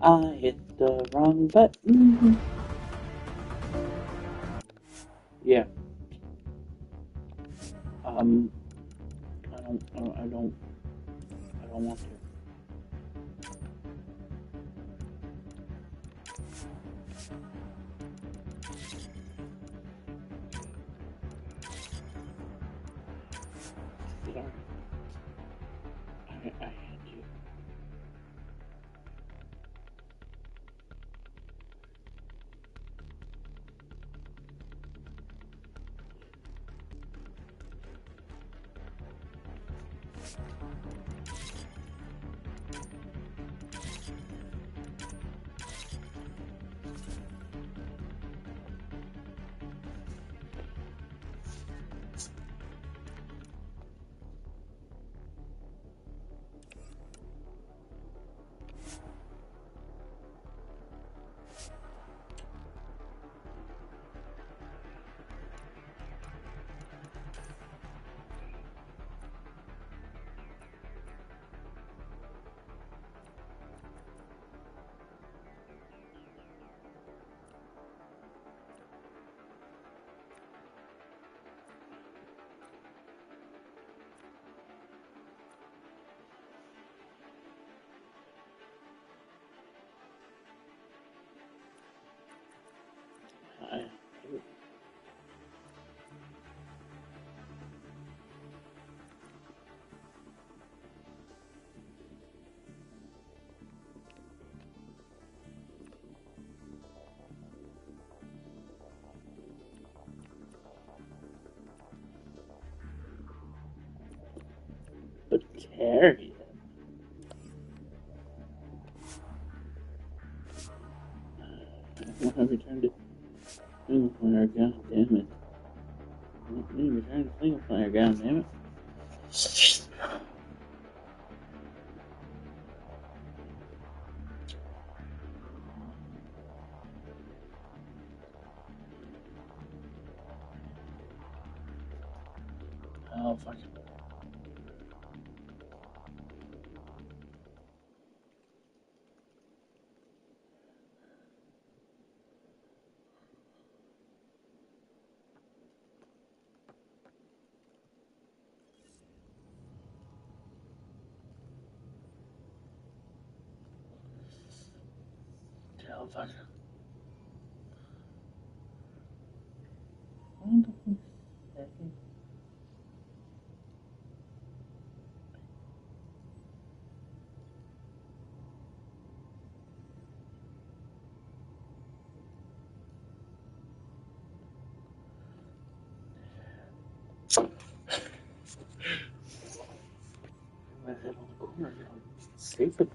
I hit the wrong button. Yeah. Um. I don't. I don't want to. Sorry. I hate you. I. But carry it. I want to return to single player. God damn it. I want me to return to single player. God damn it. Oh fuck. Oh fuck. What the fuck? My head on the corner. Safe it.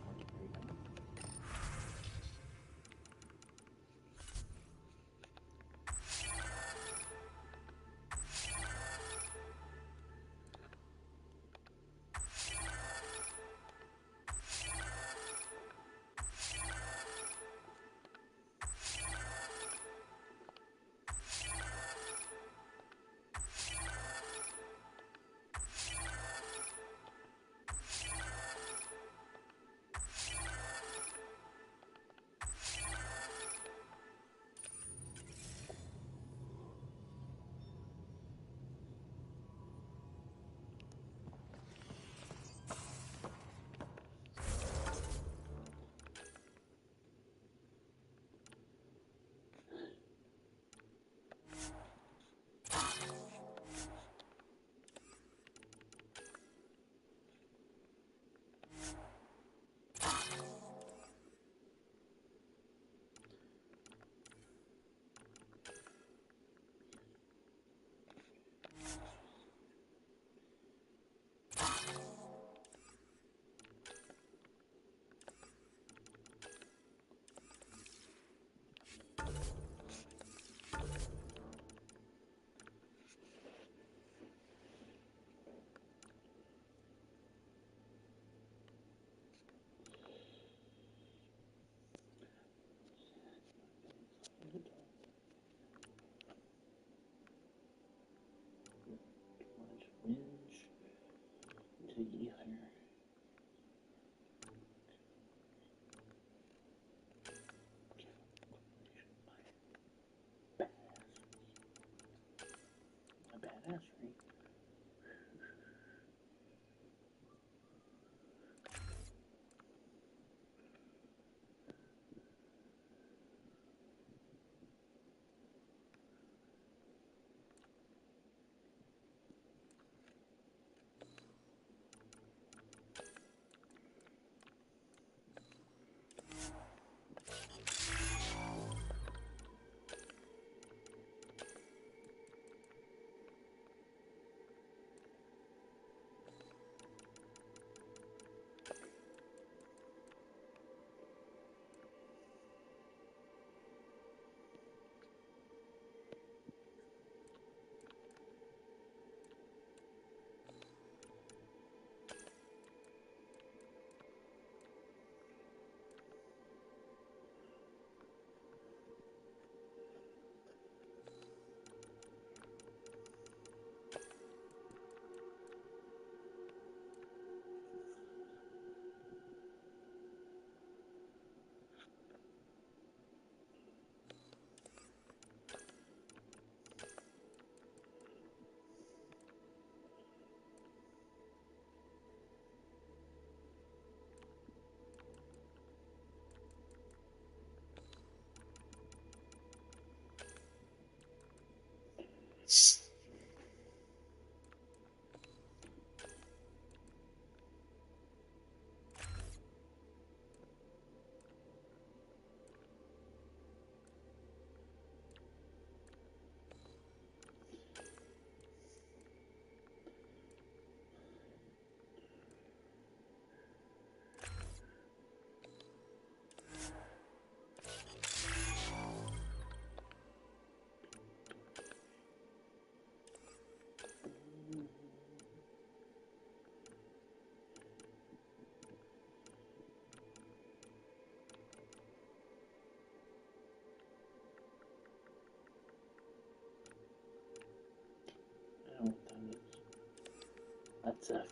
It's a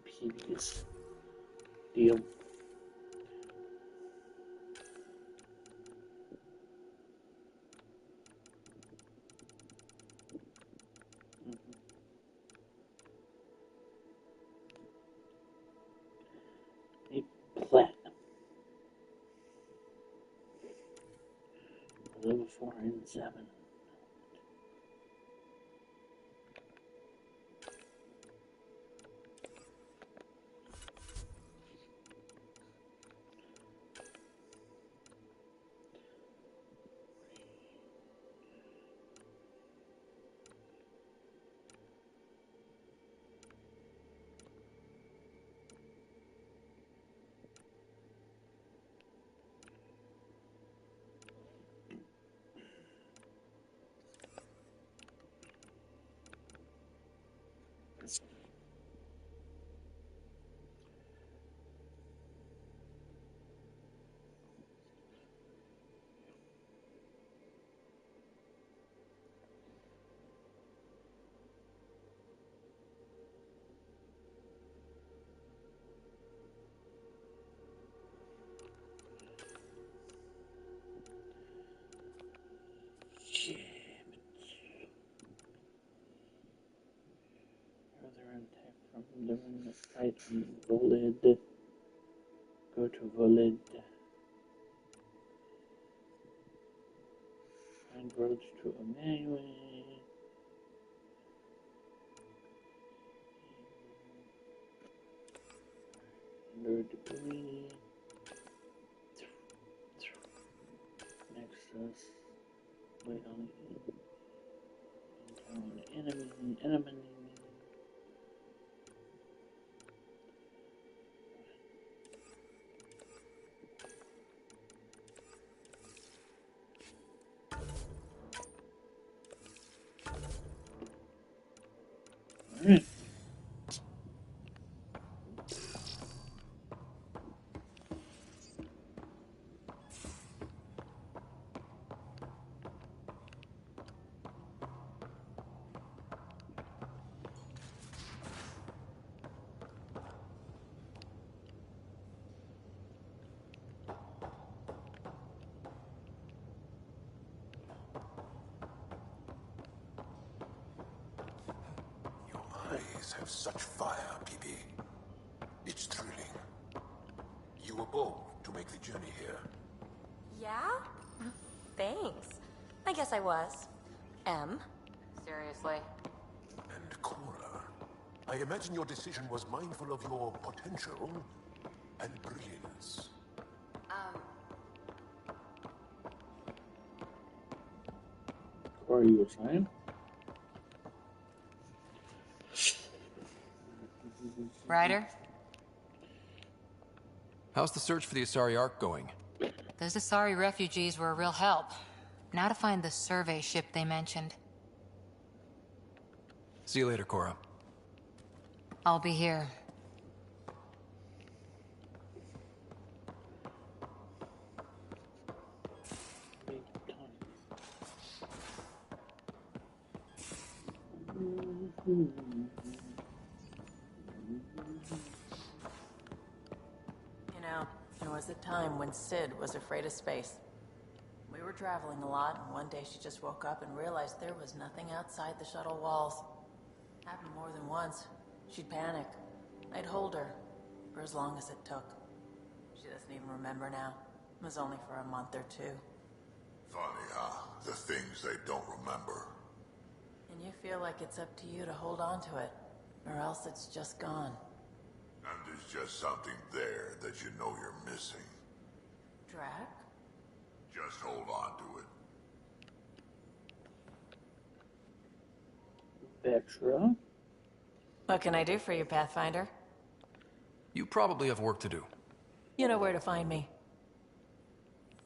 hideous deal. A platinum. Level 4 and 7. Further attack from the fight on Volid. Go to Volid. Find roads to Emmanuel. Under debris. Nexus. Wait on enemy. Alright. Have such fire, PB. It's thrilling. You were bold to make the journey here. Yeah? Thanks. I guess I was. Seriously. And Cora, I imagine your decision was mindful of your potential and brilliance. Or you were trying? Ryder? How's the search for the Asari Ark going? Those Asari refugees were a real help. Now to find the survey ship they mentioned. See you later, Cora. I'll be here. There was a time when Sid was afraid of space. We were traveling a lot, and one day she just woke up and realized there was nothing outside the shuttle walls. Happened more than once. She'd panic. I'd hold her, for as long as it took. She doesn't even remember now. It was only for a month or two. Funny, huh? The things they don't remember. And you feel like it's up to you to hold on to it, or else it's just gone. And there's just something there that you know you're missing. Drac? Just hold on to it. Petra? What can I do for you, Pathfinder? You probably have work to do. You know where to find me.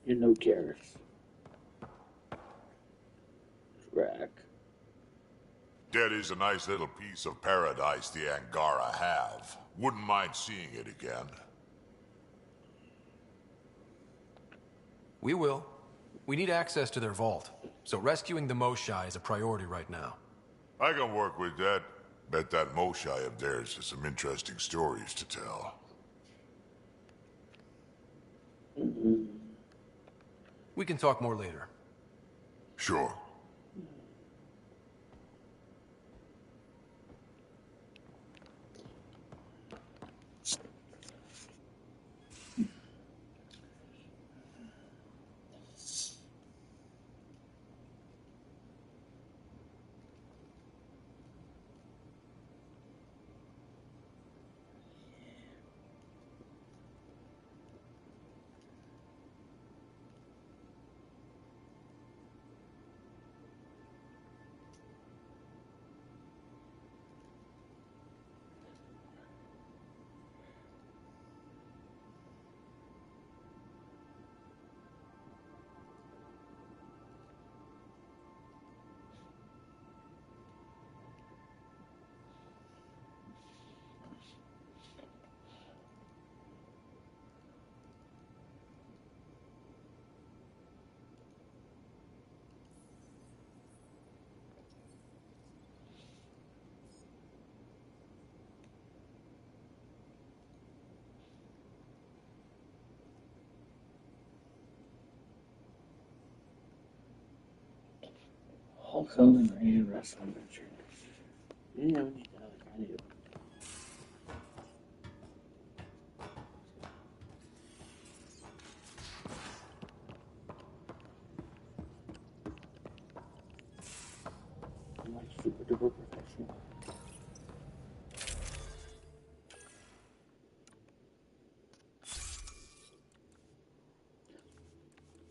You know Garrus. Drac. That is a nice little piece of paradise the Angara have. Wouldn't mind seeing it again. We will. We need access to their vault, so rescuing the Moshai is a priority right now. I can work with that. Bet that Moshai of theirs has some interesting stories to tell. We can talk more later. Sure. Hulk Hogan Rated Wrestling Adventure. Yeah, we need that. I do. I'm like super duper professional.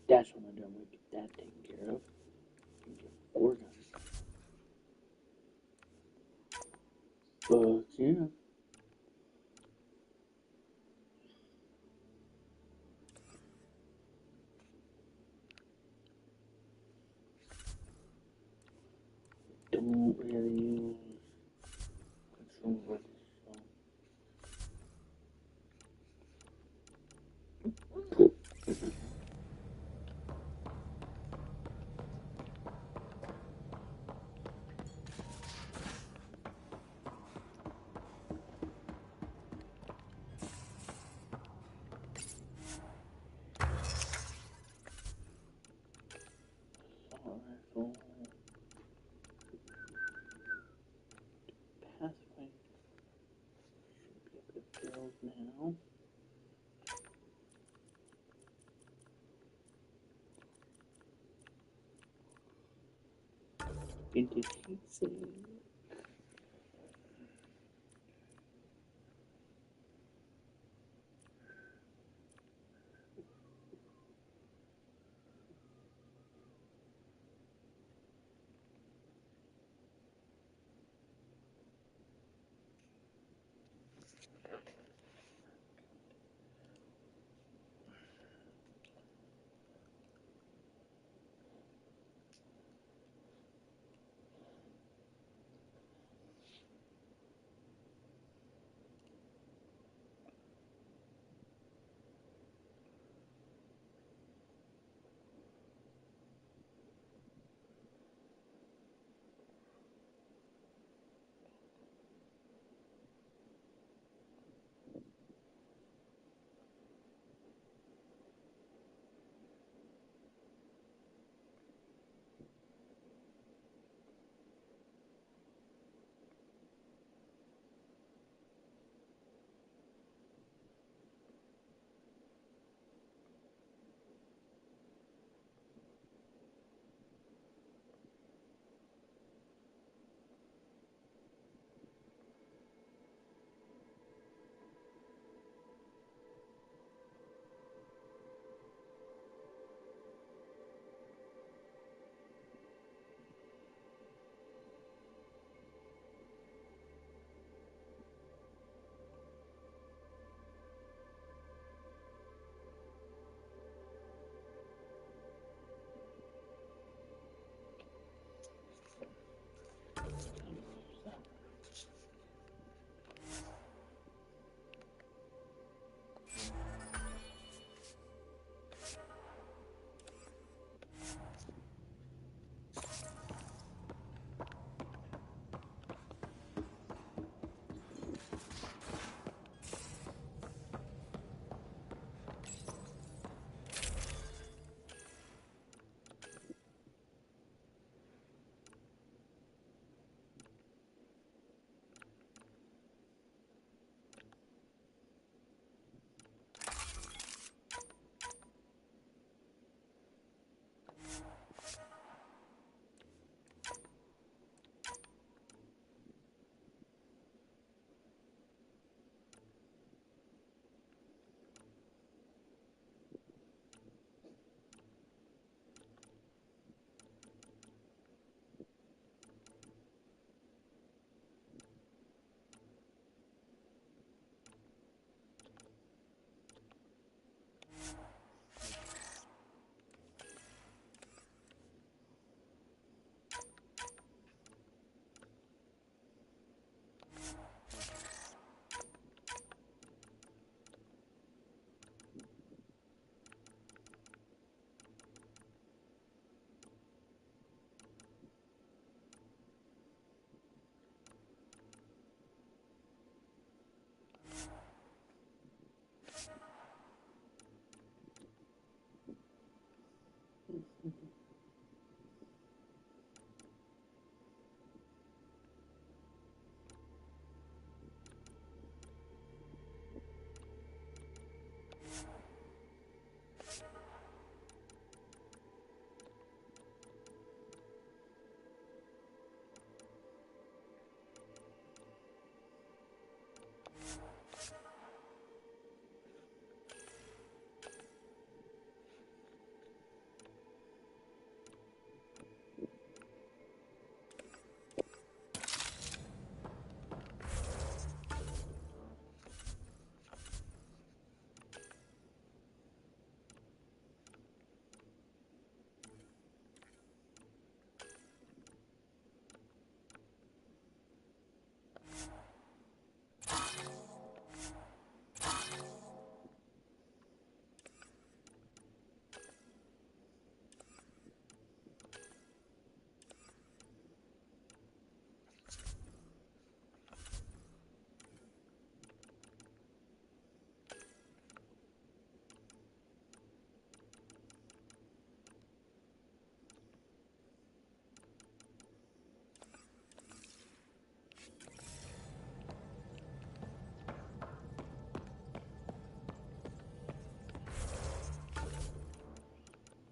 That's what I'm doing. We get that taken care of. We get 4 guns. But yeah. Don't really use consumables. Alright, so pathway should be able to build now. Into pieces.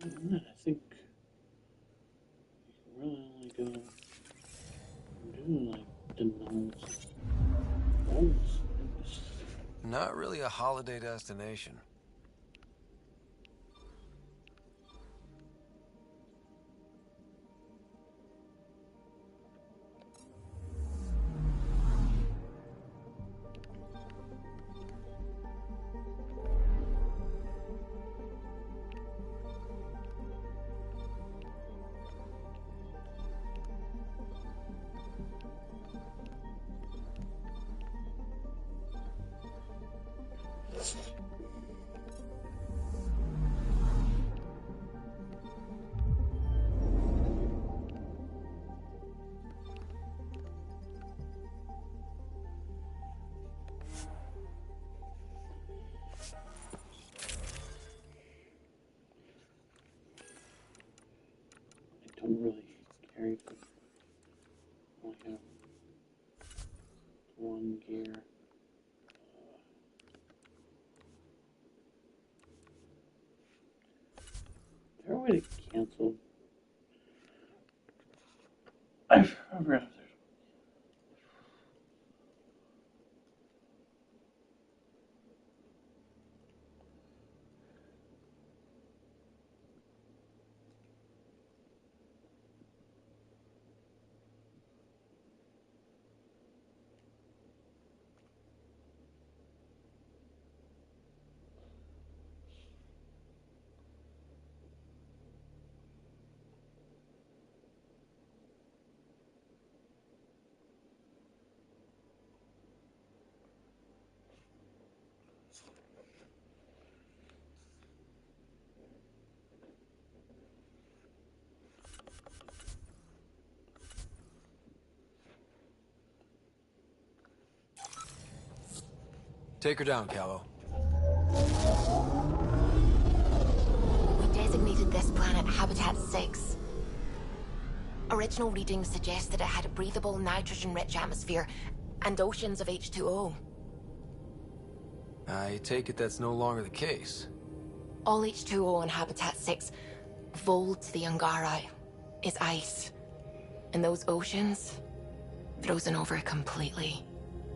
I think you can really only go do like the Knowles. Not really a holiday destination. I don't really carry only have one gear. Is there a way to cancel? I forgot if there's. Take her down, Callow. We designated this planet Habitat 6. Original readings suggest that it had a breathable, nitrogen-rich atmosphere and oceans of H2O. I take it that's no longer the case. All H2O on Habitat 6, vold to the Angara, is ice. And those oceans, frozen over completely.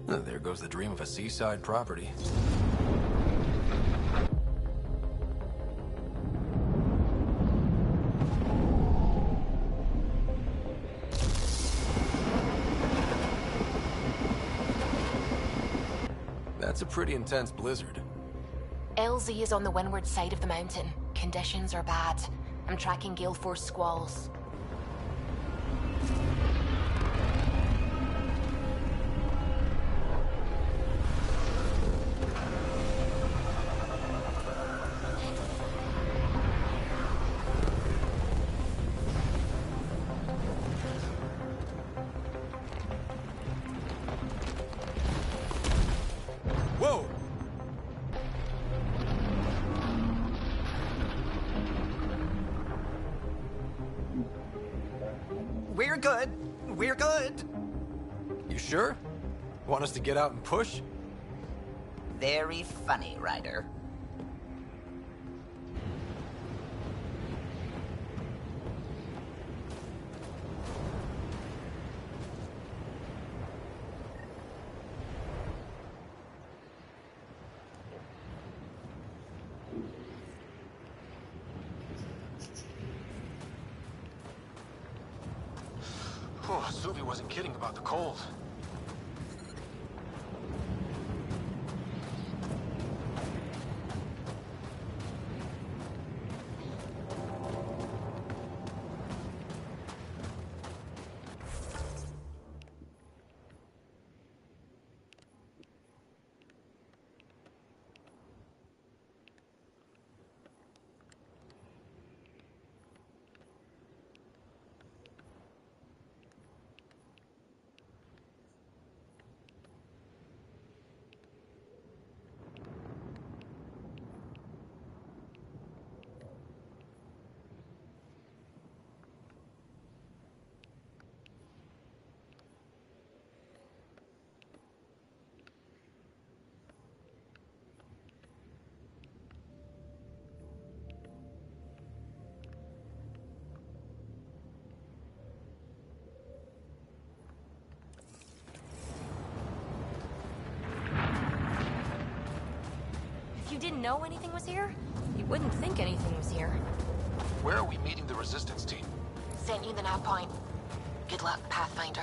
There goes the dream of a seaside property. That's a pretty intense blizzard. LZ is on the windward side of the mountain. Conditions are bad. I'm tracking gale force squalls. Whoa! We're good. We're good. You sure? Want us to get out and push? Very funny, Ryder. Oh, Suvi wasn't kidding about the cold. didn't know anything was here? You wouldn't think anything was here. Where are we meeting the resistance team? Sent you the nav point. Good luck, Pathfinder.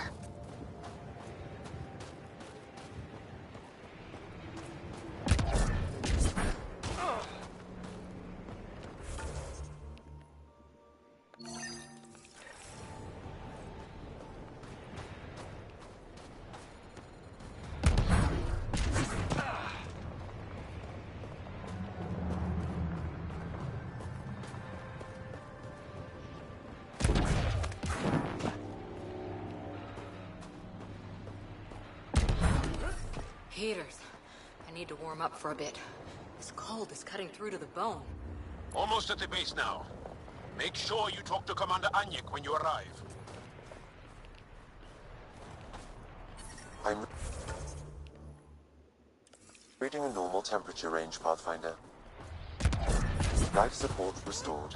Heaters. I need to warm up for a bit. This cold is cutting through to the bone. Almost at the base now. Make sure you talk to Commander Anyek when you arrive. I'm reading a normal temperature range, Pathfinder. Life support restored.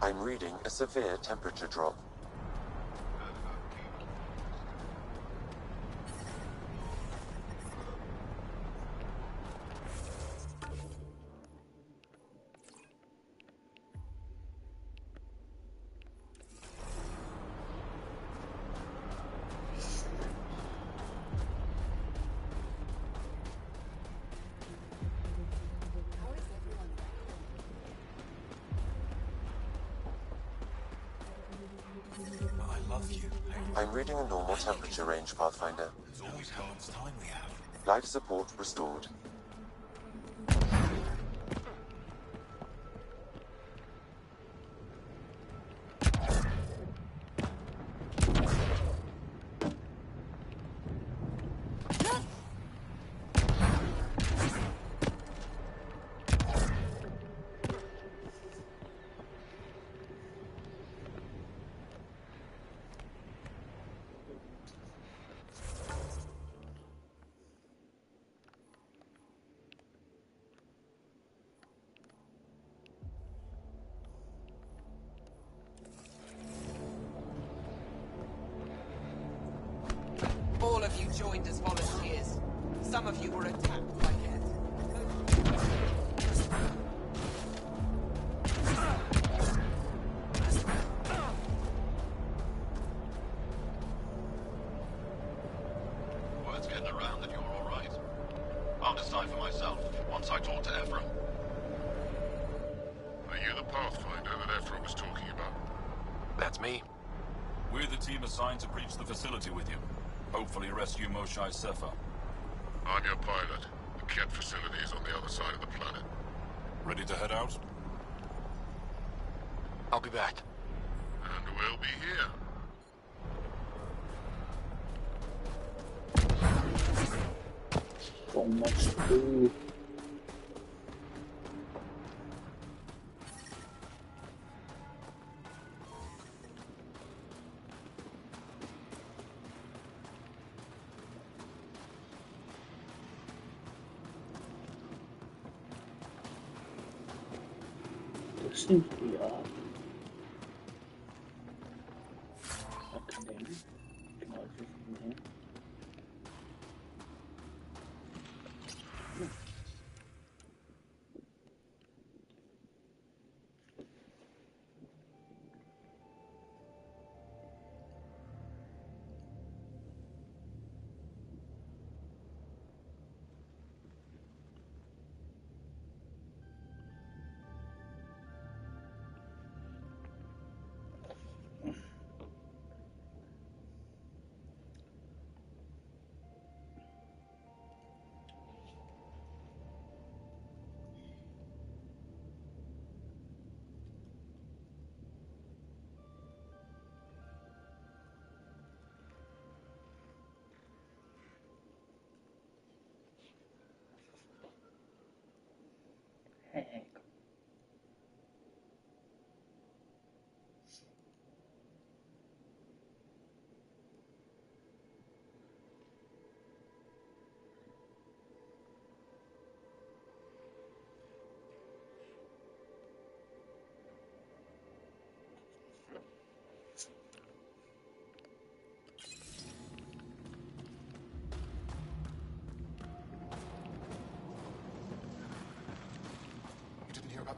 I'm reading a severe temperature drop. I'm reading a normal temperature range, Pathfinder. Life support restored. All of you joined as volunteers. Some of you were attacked by Ket. Word's getting around that you're all right. I'll decide for myself once I talk to Ephraim. Are you the Pathfinder that Ephraim was talking about? That's me. We're the team assigned to breach the facility with you. Hopefully rescue Moshae Sefer. I'm your pilot. The Ket facility is on the other side of the planet. Ready to head out? I'll be back. And we'll be here. So much to do. This seems to be off. A container. Oh, it's just a container. Heck.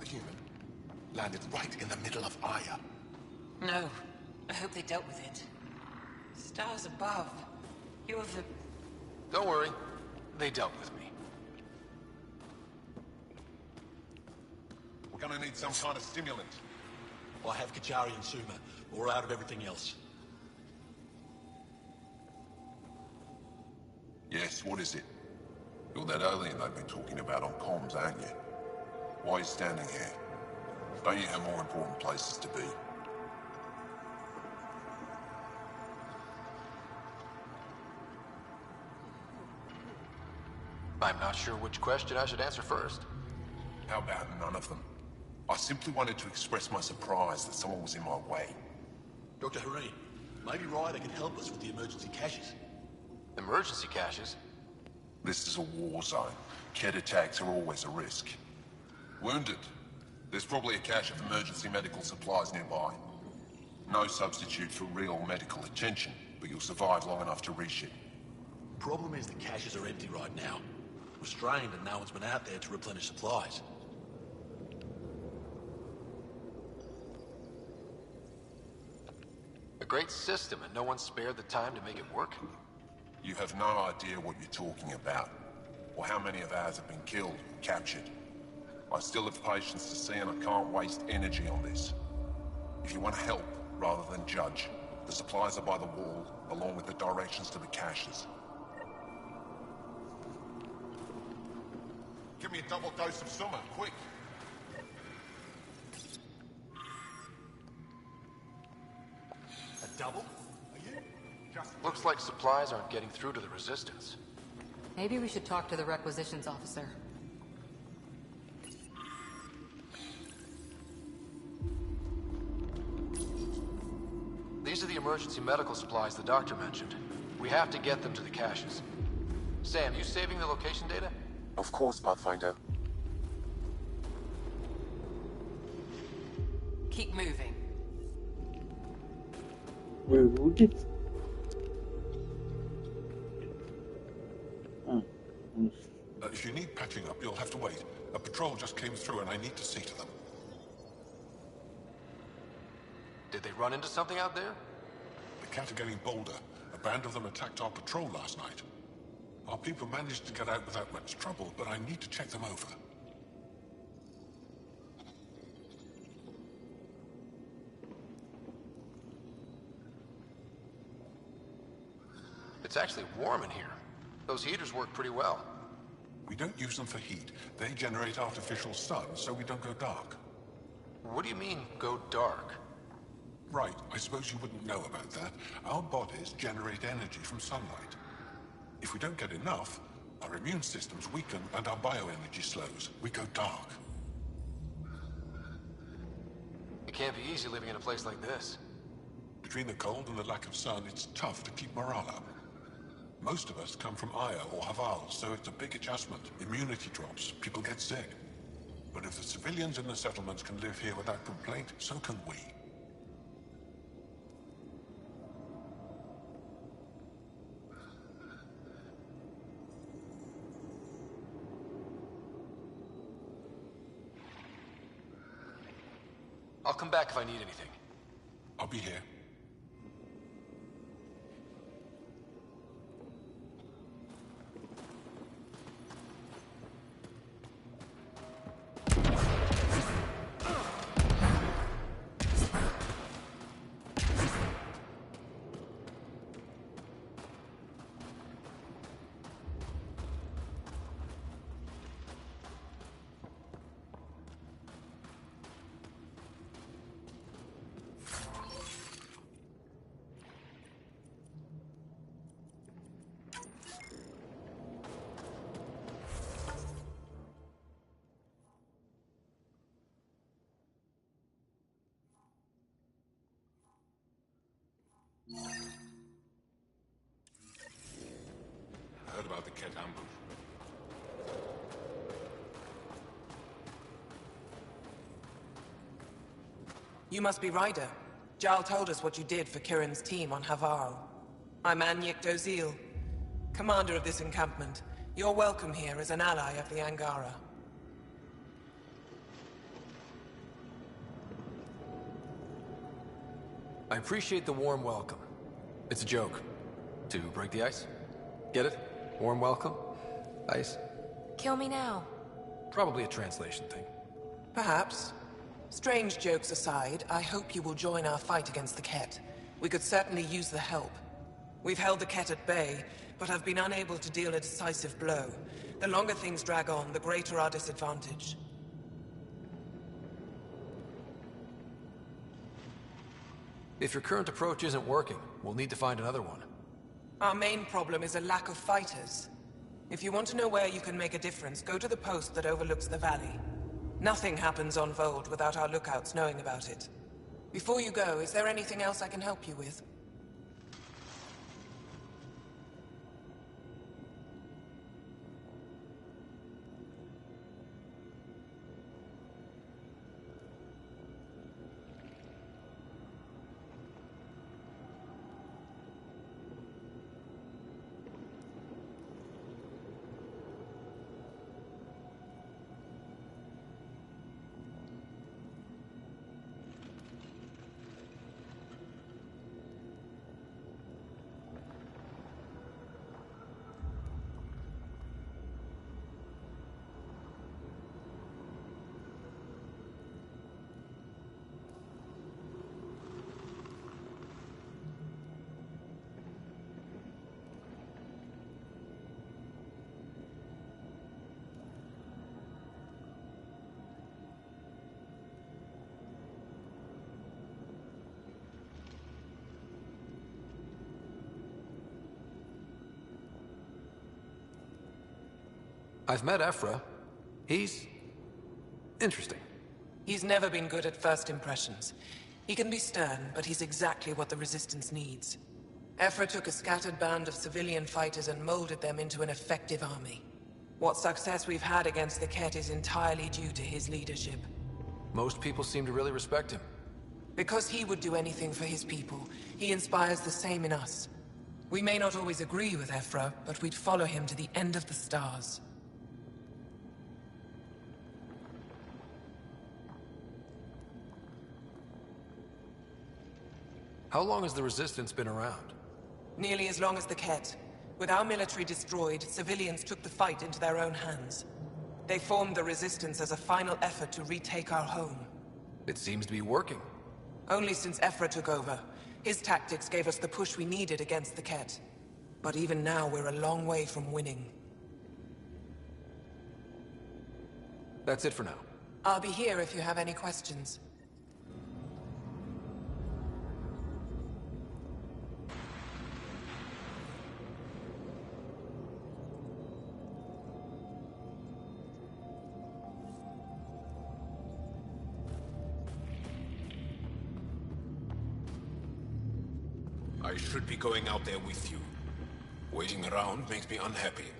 the human? Landed right in the middle of Aya. No. I hope they dealt with it. Stars above. You're the... Don't worry. They dealt with me. We're gonna need some kind of stimulant. I have Kachari and Suma. We're out of everything else. Yes, what is it? You're that alien they've been talking about on comms, aren't you? Why are you standing here? Don't you have more important places to be? I'm not sure which question I should answer first. How about none of them? I simply wanted to express my surprise that someone was in my way. Dr. Hareen, maybe Ryder can help us with the emergency caches. Emergency caches? This is a war zone. Kett attacks are always a risk. Wounded. There's probably a cache of emergency medical supplies nearby. No substitute for real medical attention, but you'll survive long enough to reach it. Problem is the caches are empty right now. We're strained and no one's been out there to replenish supplies. A great system and no one spared the time to make it work? You have no idea what you're talking about, or how many of ours have been killed or captured. I still have patience to see, and I can't waste energy on this. If you want to help, rather than judge, the supplies are by the wall, along with the directions to the caches. Give me a double dose of Summer, quick! A double? Are you? Looks like supplies aren't getting through to the Resistance. Maybe we should talk to the requisitions officer. These are the emergency medical supplies the doctor mentioned. We have to get them to the caches. Sam, you saving the location data? Of course, Pathfinder. Keep moving. We're wounded? Oh. If you need patching up, you'll have to wait. A patrol just came through and I need to see to them. Did they run into something out there? The Cat are getting bolder. A band of them attacked our patrol last night. Our people managed to get out without much trouble, but I need to check them over. It's actually warm in here. Those heaters work pretty well. We don't use them for heat. They generate artificial sun, so we don't go dark. What do you mean, go dark? Right, I suppose you wouldn't know about that. Our bodies generate energy from sunlight. If we don't get enough, our immune systems weaken and our bioenergy slows. We go dark. It can't be easy living in a place like this. Between the cold and the lack of sun, it's tough to keep morale up. Most of us come from Aya or Haval, so it's a big adjustment. Immunity drops, people get sick. But if the civilians in the settlements can live here without complaint, so can we. I'll come back if I need anything. I'll be here. Heard about the Ket ambush. You must be Ryder. Jarl told us what you did for Kirin's team on Haval. I'm Anyek Dozil, commander of this encampment. You're welcome here as an ally of the Angara. I appreciate the warm welcome. It's a joke. To break the ice? Get it? Warm welcome? Ice? Kill me now. Probably a translation thing. Perhaps. Strange jokes aside, I hope you will join our fight against the Ket. We could certainly use the help. We've held the Ket at bay, but have been unable to deal a decisive blow. The longer things drag on, the greater our disadvantage. If your current approach isn't working, we'll need to find another one. Our main problem is a lack of fighters. If you want to know where you can make a difference, go to the post that overlooks the valley. Nothing happens on Vold without our lookouts knowing about it. Before you go, is there anything else I can help you with? I've met Ephra. He's interesting. He's never been good at first impressions. He can be stern, but he's exactly what the Resistance needs. Ephra took a scattered band of civilian fighters and molded them into an effective army. What success we've had against the Ket is entirely due to his leadership. Most people seem to really respect him. Because he would do anything for his people, he inspires the same in us. We may not always agree with Ephra, but we'd follow him to the end of the stars. How long has the Resistance been around? Nearly as long as the Ket. With our military destroyed, civilians took the fight into their own hands. They formed the Resistance as a final effort to retake our home. It seems to be working. Only since Ephra took over. His tactics gave us the push we needed against the Ket. But even now, we're a long way from winning. That's it for now. I'll be here if you have any questions. I should be going out there with you. Waiting around makes me unhappy.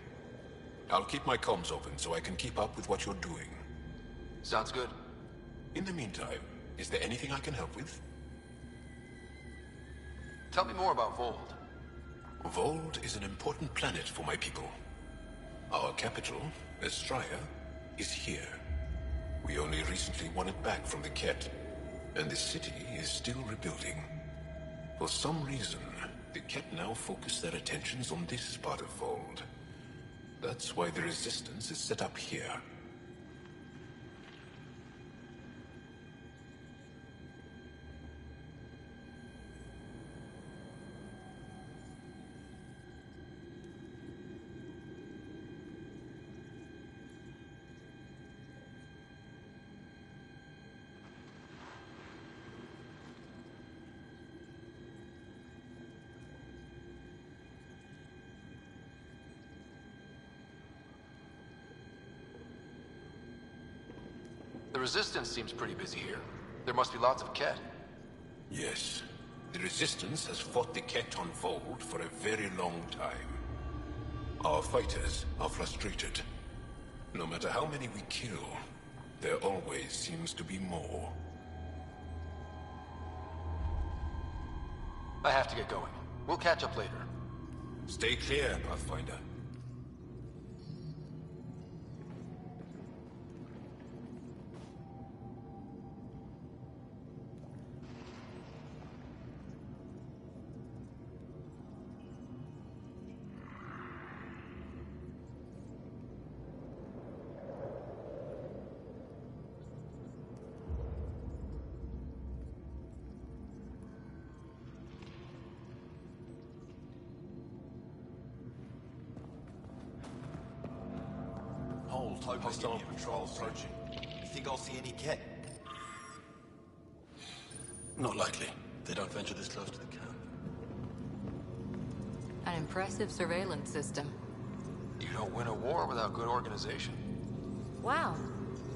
I'll keep my comms open so I can keep up with what you're doing. Sounds good. In the meantime, is there anything I can help with? Tell me more about Vold. Vold is an important planet for my people. Our capital, Estraya, is here. We only recently won it back from the Ket, and the city is still rebuilding. For some reason, the Ket now focus their attentions on this part of Vold. That's why the Resistance is set up here. The Resistance seems pretty busy here. There must be lots of Ket. Yes. The Resistance has fought the Ket on Vold for a very long time. Our fighters are frustrated. No matter how many we kill, there always seems to be more. I have to get going. We'll catch up later. Stay clear, Pathfinder. Hostile patrol approaching. You think I'll see any Ket? Not likely. They don't venture this close to the camp. An impressive surveillance system. You don't win a war without good organization. Wow.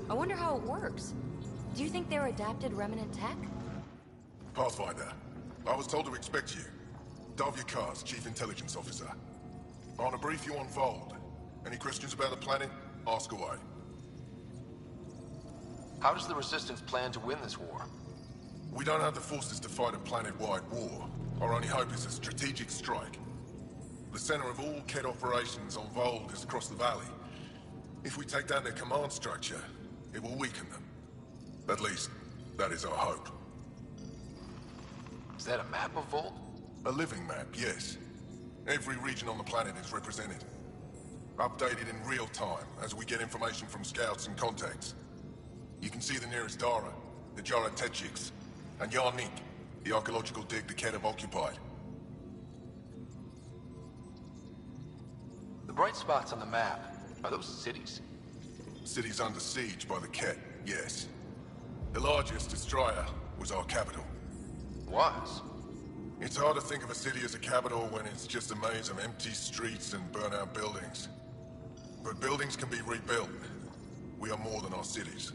I wonder how it works. Do you think they're adapted remnant tech? Pathfinder, I was told to expect you. Davia Kars, Chief Intelligence Officer. I want to brief you on Vold. Any questions about the planet? Ask away. How does the Resistance plan to win this war? We don't have the forces to fight a planet-wide war. Our only hope is a strategic strike. The center of all Ket operations on Vold is across the valley. If we take down their command structure, it will weaken them. At least, that is our hope. Is that a map of Vold? A living map, yes. Every region on the planet is represented. Updated in real time as we get information from scouts and contacts. You can see the nearest Dara, the Jara Tetchiks, and Yarnik, the archaeological dig the Ket have occupied. The bright spots on the map, are those cities? Cities under siege by the Ket, yes. The largest, Destroyer, was our capital. Was? It's hard to think of a city as a capital when it's just a maze of empty streets and burnt-out buildings. But buildings can be rebuilt. We are more than our cities.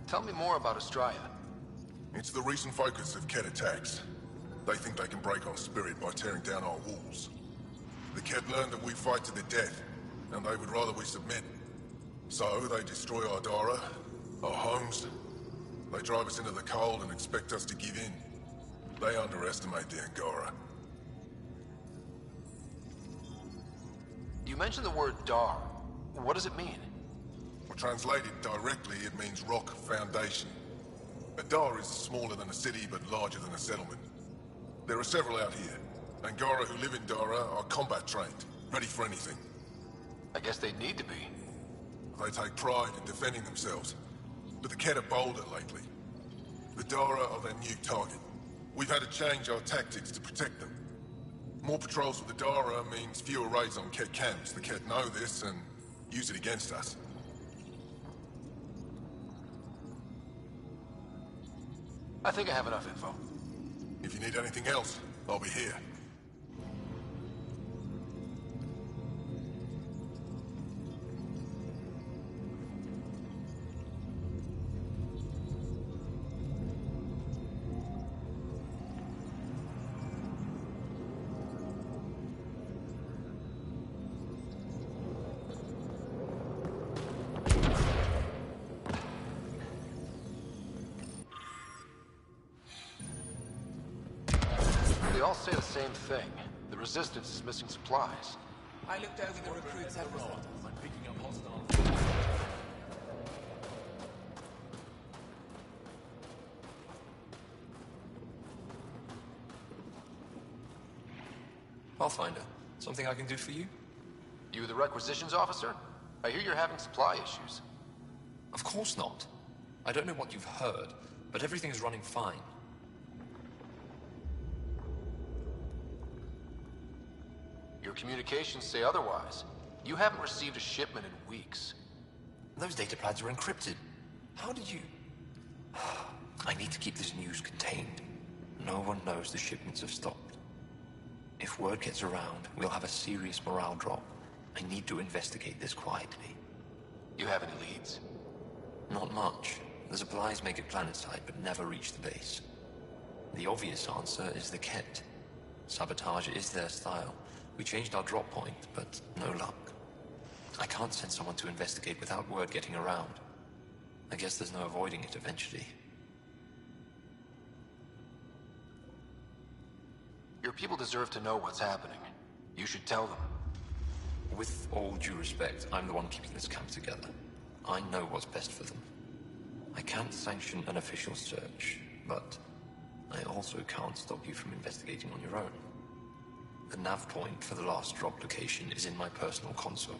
Tell me more about Astraea. It's the recent focus of Ket attacks. They think they can break our spirit by tearing down our walls. The Ket learned that we fight to the death, and they would rather we submit. So they destroy our Dara, our homes. They drive us into the cold and expect us to give in. They underestimate the Angara. You mentioned the word Dar. What does it mean? Well, translated directly, it means rock foundation. A Dar is smaller than a city, but larger than a settlement. There are several out here. Angara who live in Dara are combat trained, ready for anything. I guess they need to be. They take pride in defending themselves. But the Ket are bolder lately. The Dara are their new target. We've had to change our tactics to protect them. More patrols with the Dara means fewer raids on Ket camps. The Ket know this and use it against us. I think I have enough info. If you need anything else, I'll be here. They all say the same thing. The Resistance is missing supplies. I looked over the recruits at Resistance. I'm picking up hostile. Pathfinder, something I can do for you? You the requisitions officer? I hear you're having supply issues. Of course not. I don't know what you've heard, but everything's running fine. Your communications say otherwise. You haven't received a shipment in weeks. Those data pads are encrypted. How did you... I need to keep this news contained. No one knows the shipments have stopped. If word gets around, we'll have a serious morale drop. I need to investigate this quietly. You have any leads? Not much. The supplies make it planetside, but never reach the base. The obvious answer is the Ket. Sabotage is their style. We changed our drop point, but no luck. I can't send someone to investigate without word getting around. I guess there's no avoiding it eventually. Your people deserve to know what's happening. You should tell them. With all due respect, I'm the one keeping this camp together. I know what's best for them. I can't sanction an official search, but I also can't stop you from investigating on your own. The nav point for the last drop location is in my personal console.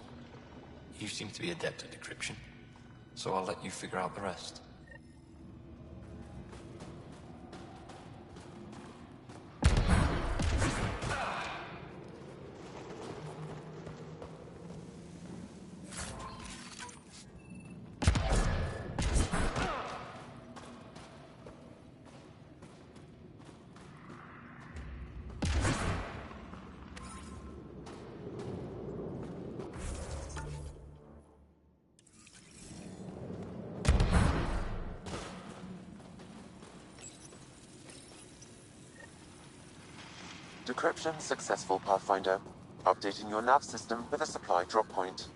You seem to be adept at decryption, so I'll let you figure out the rest. Decryption successful, Pathfinder. Updating your nav system with a supply drop point.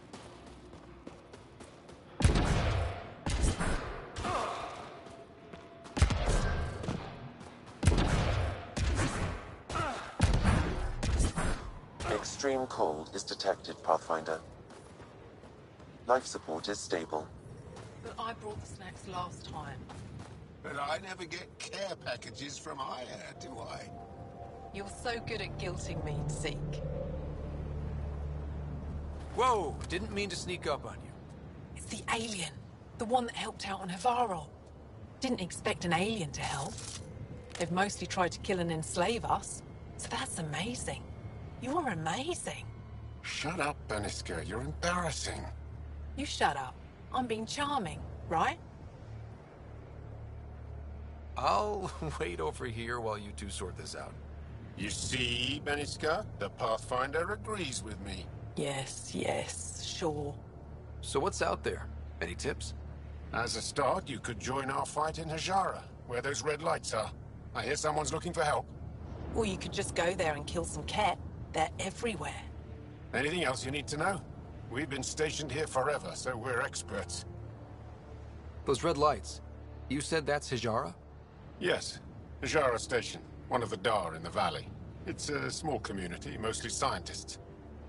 Extreme cold is detected, Pathfinder. Life support is stable. But I brought the snacks last time. But I never get care packages from Aya, do I? You're so good at guilting me, Zeke. Whoa! Didn't mean to sneak up on you. It's the alien. The one that helped out on Havarl. Didn't expect an alien to help. They've mostly tried to kill and enslave us. So that's amazing. You are amazing. Shut up, Beniska. You're embarrassing. You shut up. I'm being charming, right? I'll wait over here while you two sort this out. You see, Beniska? The Pathfinder agrees with me. Yes, sure. So what's out there? Any tips? As a start, you could join our fight in Hajara, where those red lights are. I hear someone's looking for help. Or you could just go there and kill some cat. They're everywhere. Anything else you need to know? We've been stationed here forever, so we're experts. Those red lights. You said that's Hijara? Yes. Hajara Station, one of the Dar in the valley. It's a small community, mostly scientists.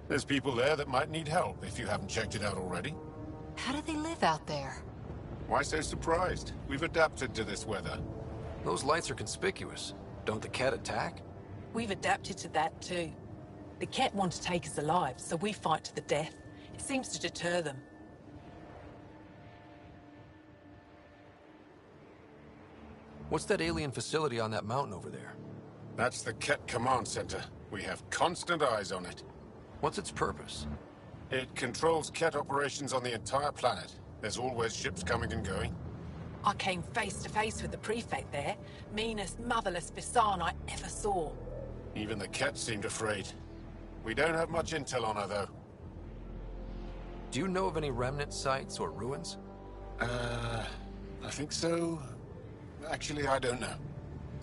There's people there that might need help, if you haven't checked it out already. How do they live out there? Why so surprised? We've adapted to this weather. Those lights are conspicuous. Don't the cat attack? We've adapted to that too. The cat want to take us alive, so we fight to the death. It seems to deter them. What's that alien facility on that mountain over there? That's the Ket Command Center. We have constant eyes on it. What's its purpose? It controls Ket operations on the entire planet. There's always ships coming and going. I came face to face with the prefect there. Meanest, motherless Bisan I ever saw. Even the Ket seemed afraid. We don't have much intel on her, though. Do you know of any remnant sites or ruins? I think so. Actually, I don't know.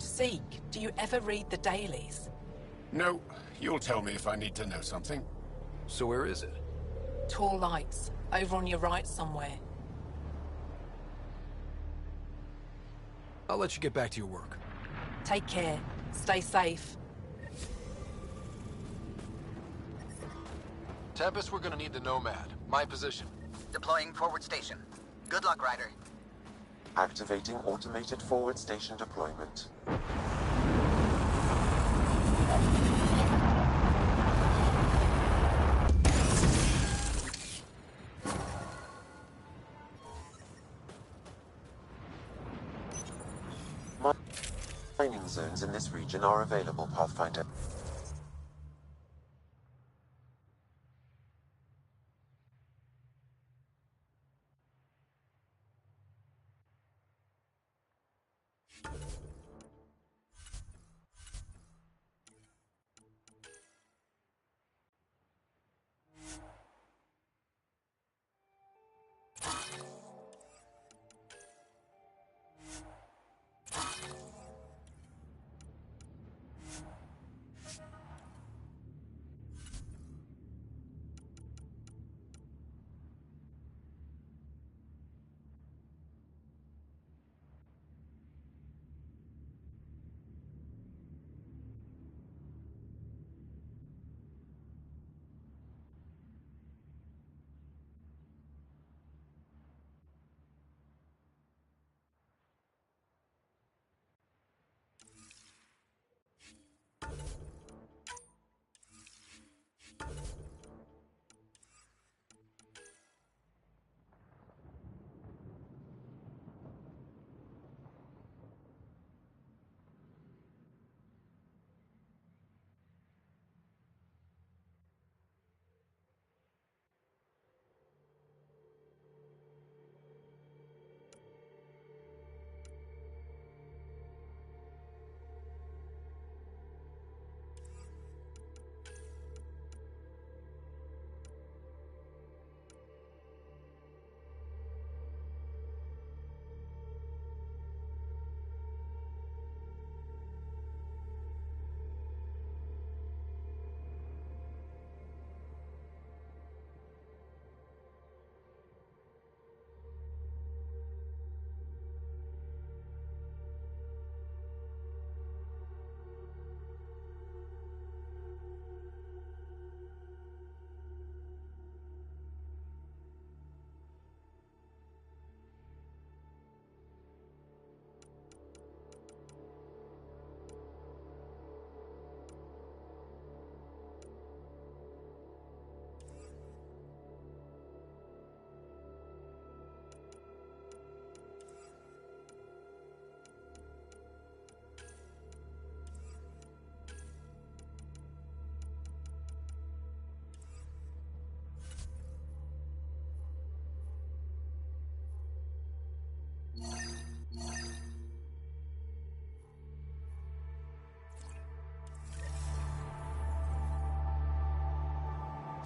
Zeke, do you ever read the dailies? No, you'll tell me if I need to know something. So where is it? Tall lights, over on your right somewhere. I'll let you get back to your work. Take care. Stay safe. Tempest, we're gonna need the Nomad. My position. Deploying forward station. Good luck, Ryder. Activating automated forward station deployment. Mining zones in this region are available, Pathfinder.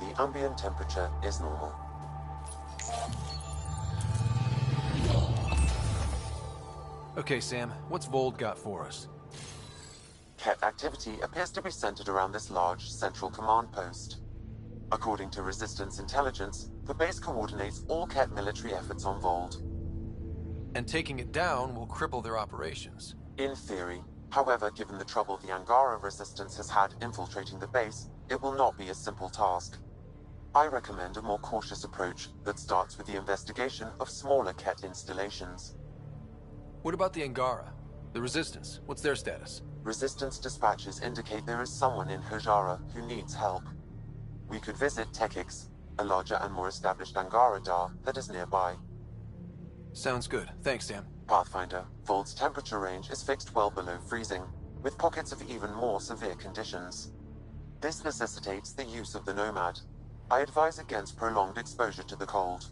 The ambient temperature is normal. Okay, Sam, what's Vold got for us? Ket activity appears to be centered around this large central command post. According to Resistance intelligence, the base coordinates all Ket military efforts on Vold. And taking it down will cripple their operations. In theory. However, given the trouble the Angara Resistance has had infiltrating the base, it will not be a simple task. I recommend a more cautious approach that starts with the investigation of smaller Ket installations. What about the Angara? The Resistance, what's their status? Resistance dispatches indicate there is someone in Hajara who needs help. We could visit Tekix, a larger and more established Angara Dar that is nearby. Sounds good. Thanks, Sam. Pathfinder, Vold's temperature range is fixed well below freezing, with pockets of even more severe conditions. This necessitates the use of the Nomad. I advise against prolonged exposure to the cold.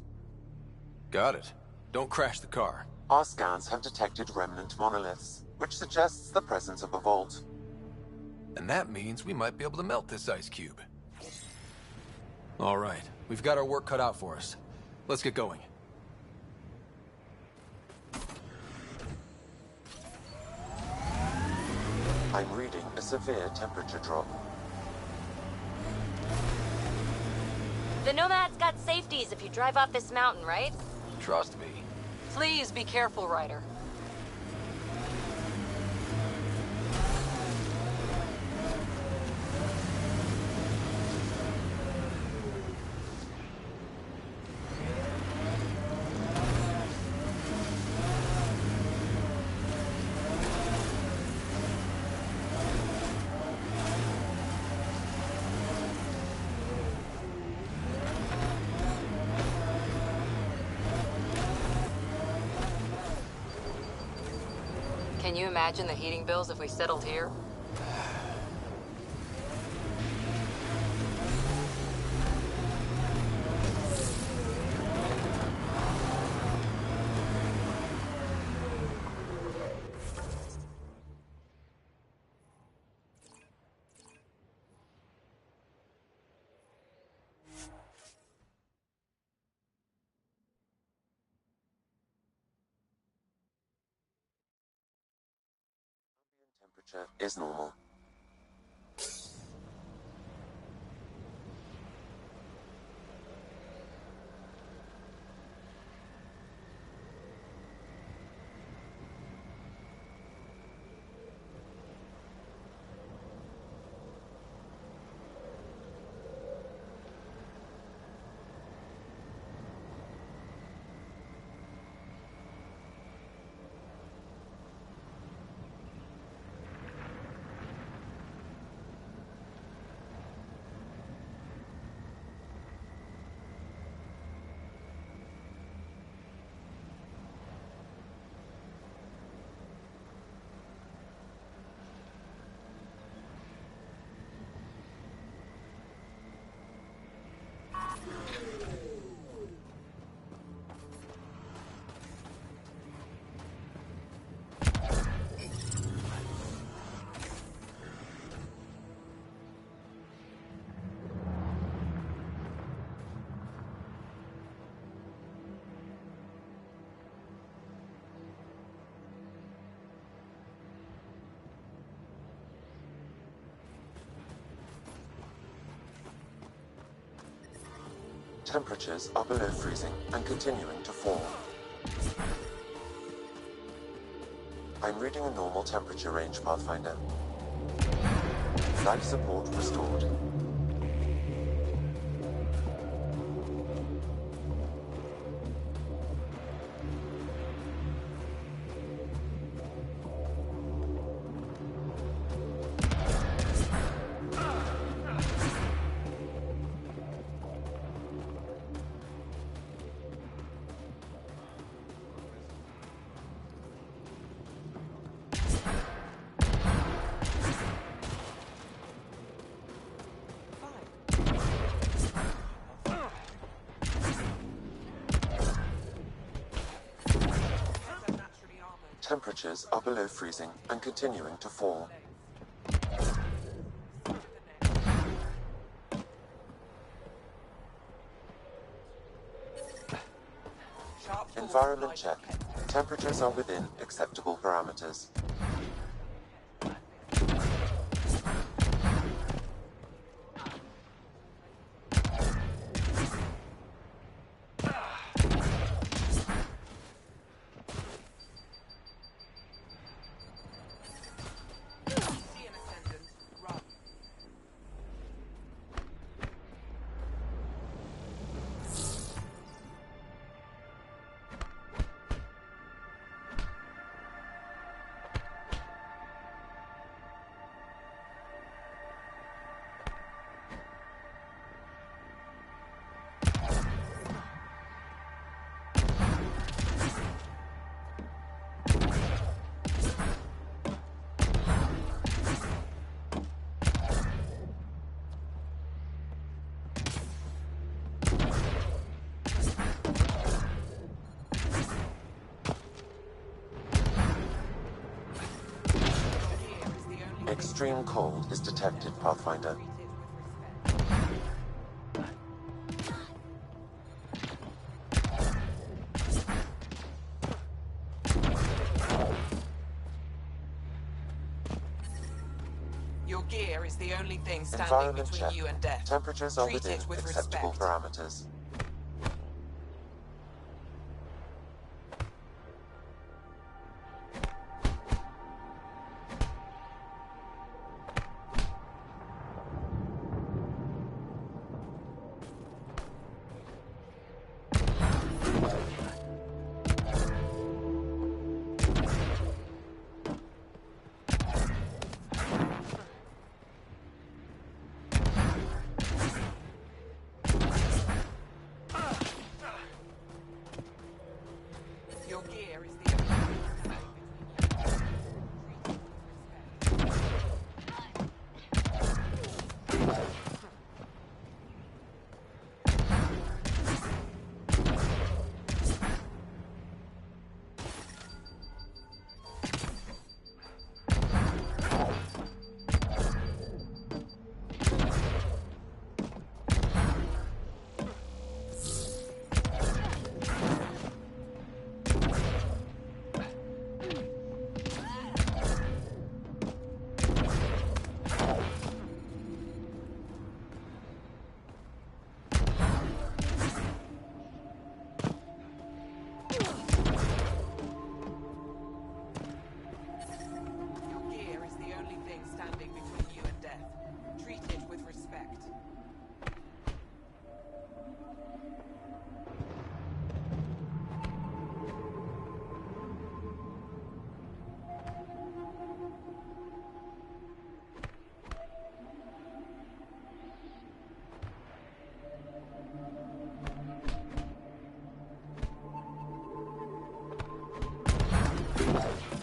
Got it. Don't crash the car. Our scans have detected remnant monoliths, which suggests the presence of a vault. And that means we might be able to melt this ice cube. All right, we've got our work cut out for us. Let's get going. I'm reading a severe temperature drop. The Nomad's got safeties if you drive off this mountain, right? Trust me. Please be careful, Ryder. Can you imagine the heating bills if we settled here? Temperature is normal. Temperatures are below freezing and continuing to fall. I'm reading a normal temperature range, Pathfinder. Life support restored. Temperatures are below freezing and continuing to fall. Environment check. Temperatures are within acceptable parameters. Extreme cold is detected, Pathfinder. Your gear is the only thing standing Environment between check. you and death. Temperatures are Treat within it with acceptable respect. parameters. Your gear is the only thing standing between you and death. Treat it with respect.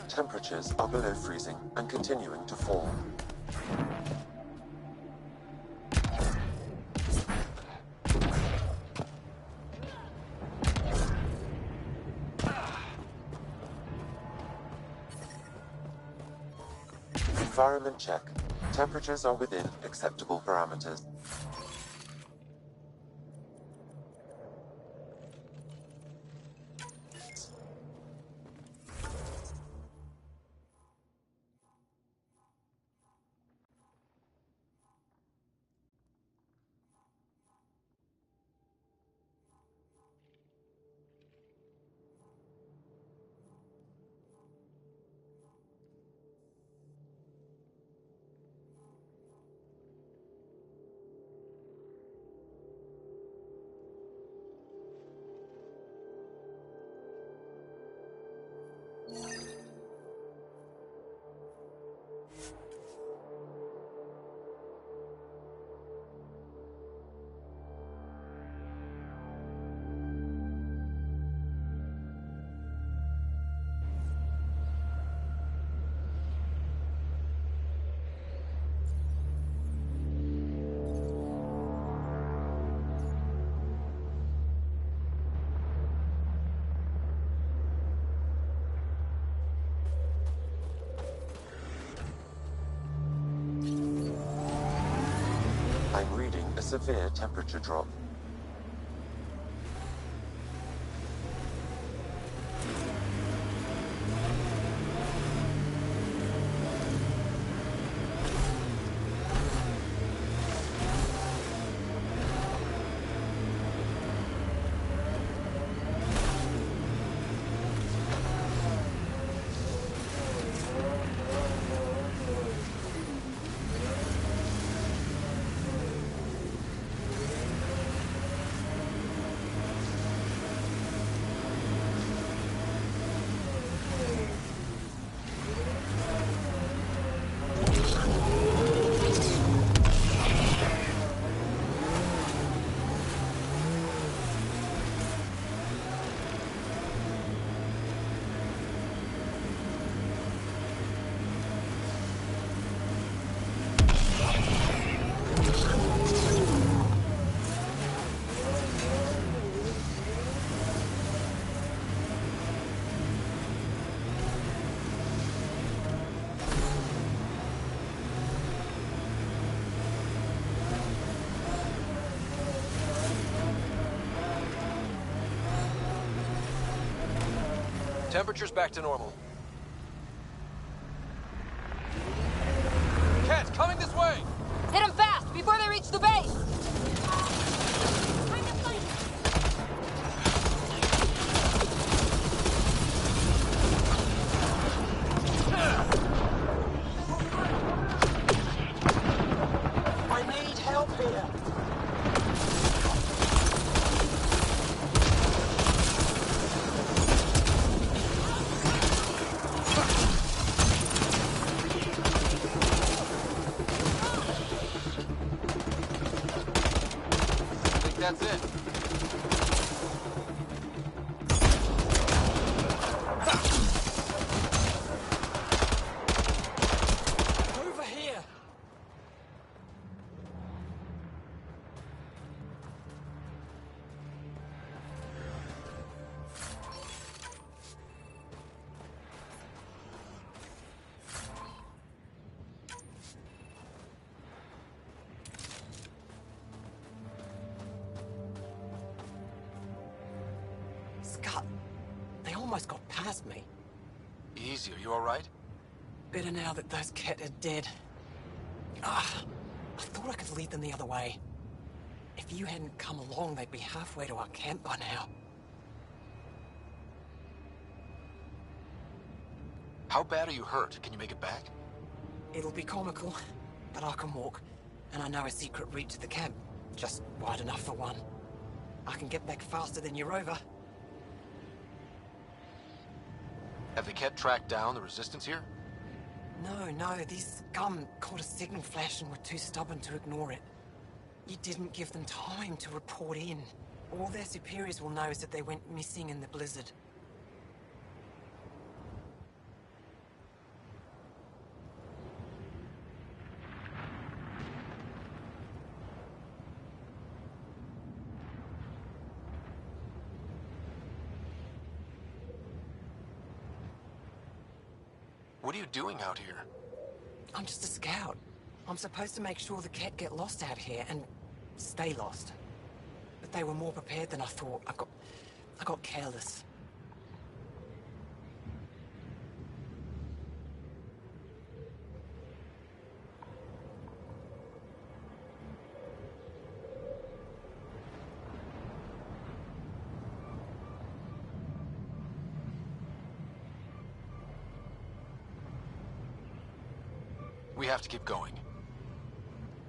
Temperatures are below freezing and continuing to fall. Environment check. Temperatures are within acceptable parameters. I'm reading a severe temperature drop. Temperature's back to normal. Cat, coming this way! Hit them fast, before they reach the base! I need help here. That's it. Over here. Scott, they almost got past me. Easy, are you alright? Better now that those Ket are dead. Ah, I thought I could lead them the other way. If you hadn't come along, they'd be halfway to our camp by now. How bad are you hurt? Can you make it back? It'll be comical, but I can walk. And I know a secret route to the camp. Just wide enough for one. I can get back faster than your rover. Have the Ket tracked down the resistance here? No, these scum caught a signal flash and were too stubborn to ignore it. You didn't give them time to report in. All their superiors will know is that they went missing in the blizzard. What are you doing out here? I'm just a scout. I'm supposed to make sure the Ket get lost out here and stay lost. But they were more prepared than I thought. I got careless. We have to keep going.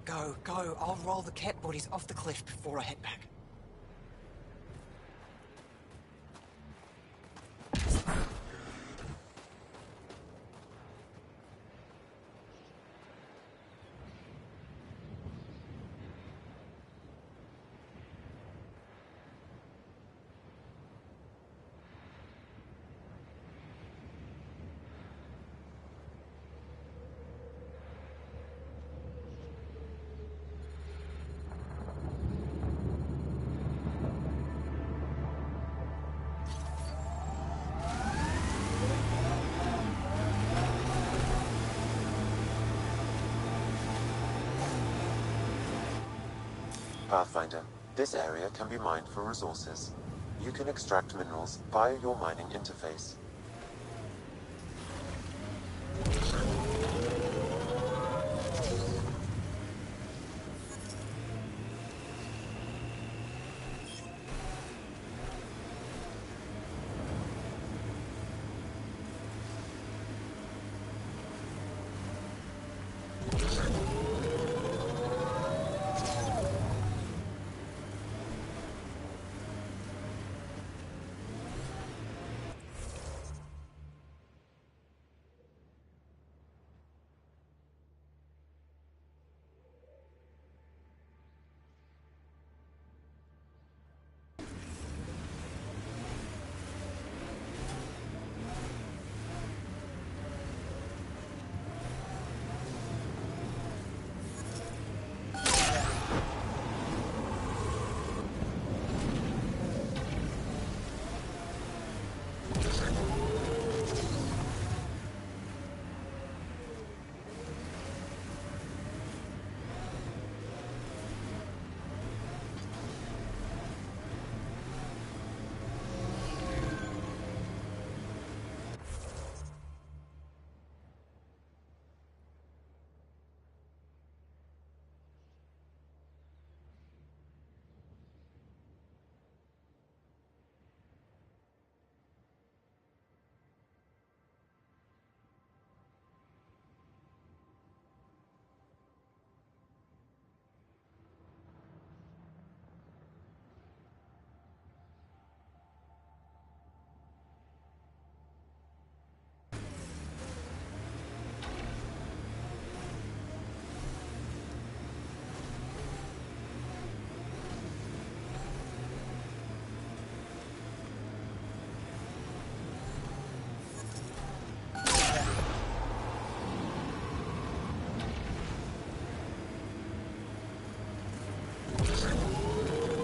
Go. I'll roll the Ket bodies off the cliff before I head back. Pathfinder, this area can be mined for resources. You can extract minerals via your mining interface.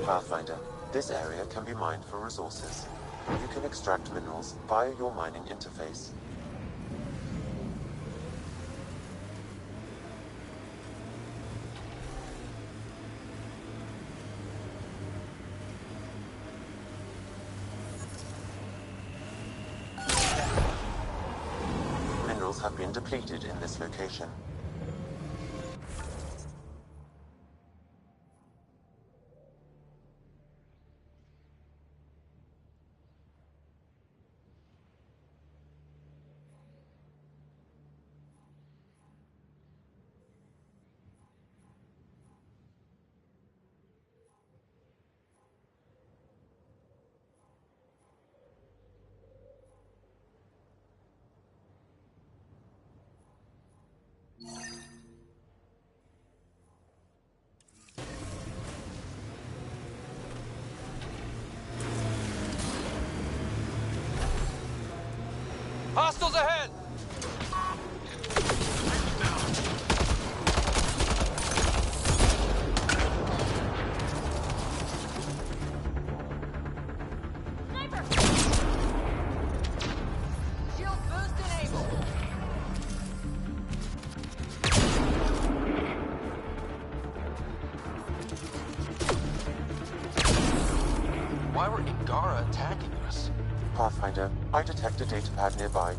Pathfinder, this area can be mined for resources. You can extract minerals via your mining interface. Minerals have been depleted in this location. Hostiles ahead! Sniper! Shield boost enabled. Why were Ingara attacking us? Pathfinder, I detect a datapad nearby.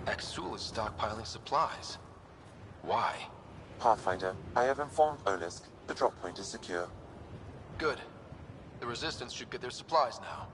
Exul is stockpiling supplies. Why? Pathfinder, I have informed Olisk. The drop point is secure. Good. The Resistance should get their supplies now.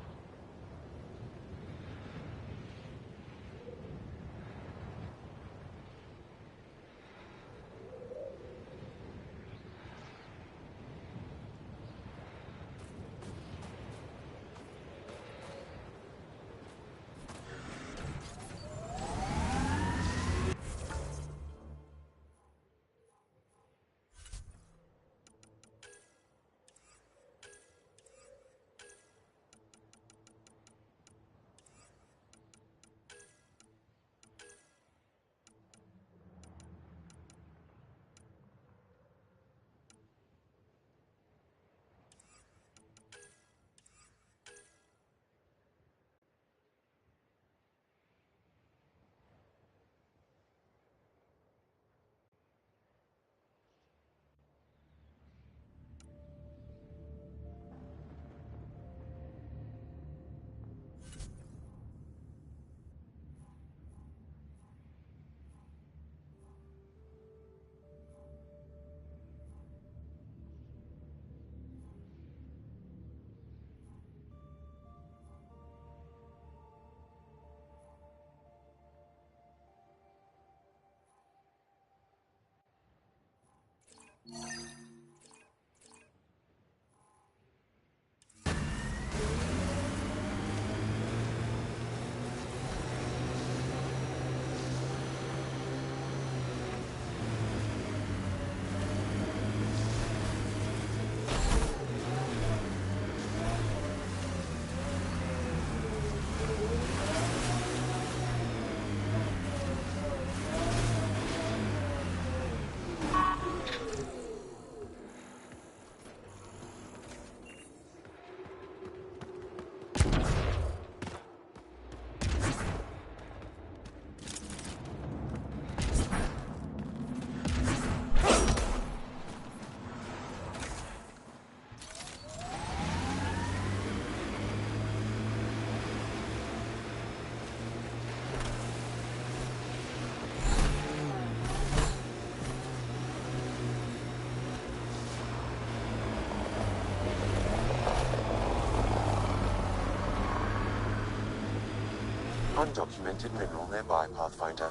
Undocumented mineral nearby, Pathfinder.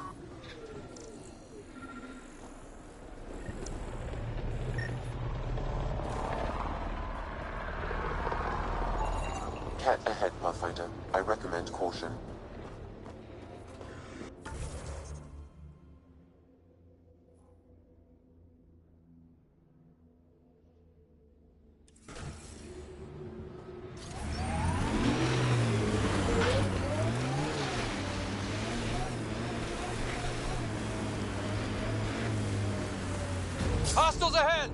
Cat ahead, Pathfinder. I recommend caution. Hostiles ahead!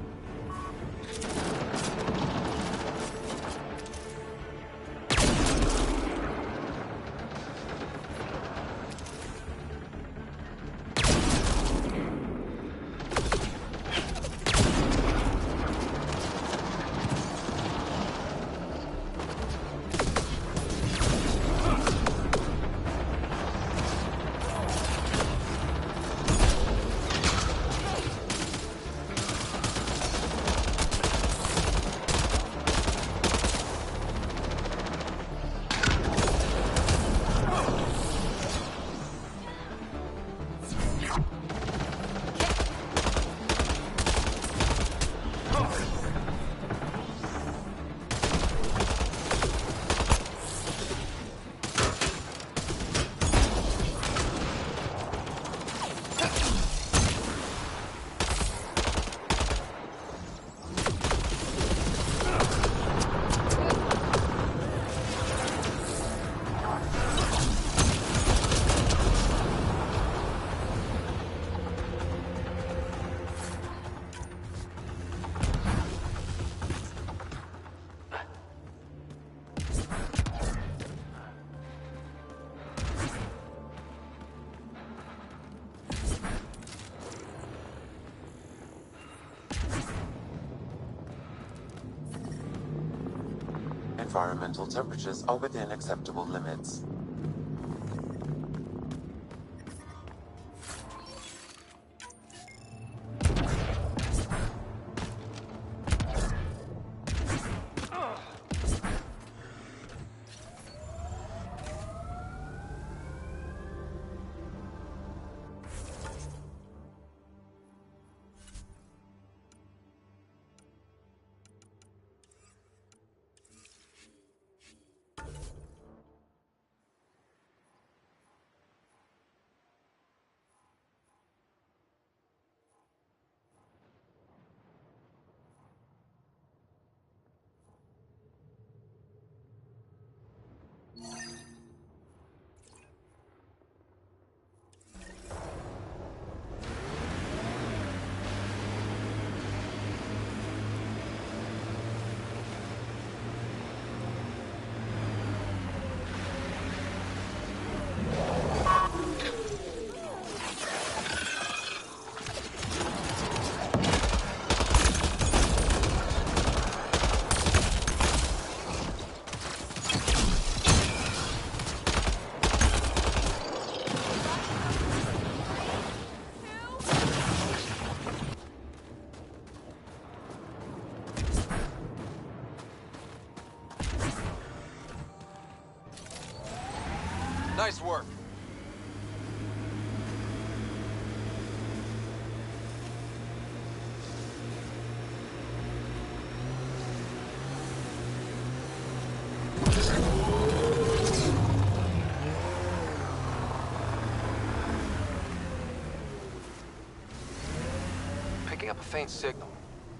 Environmental temperatures are within acceptable limits. Nice work. Picking up a faint signal.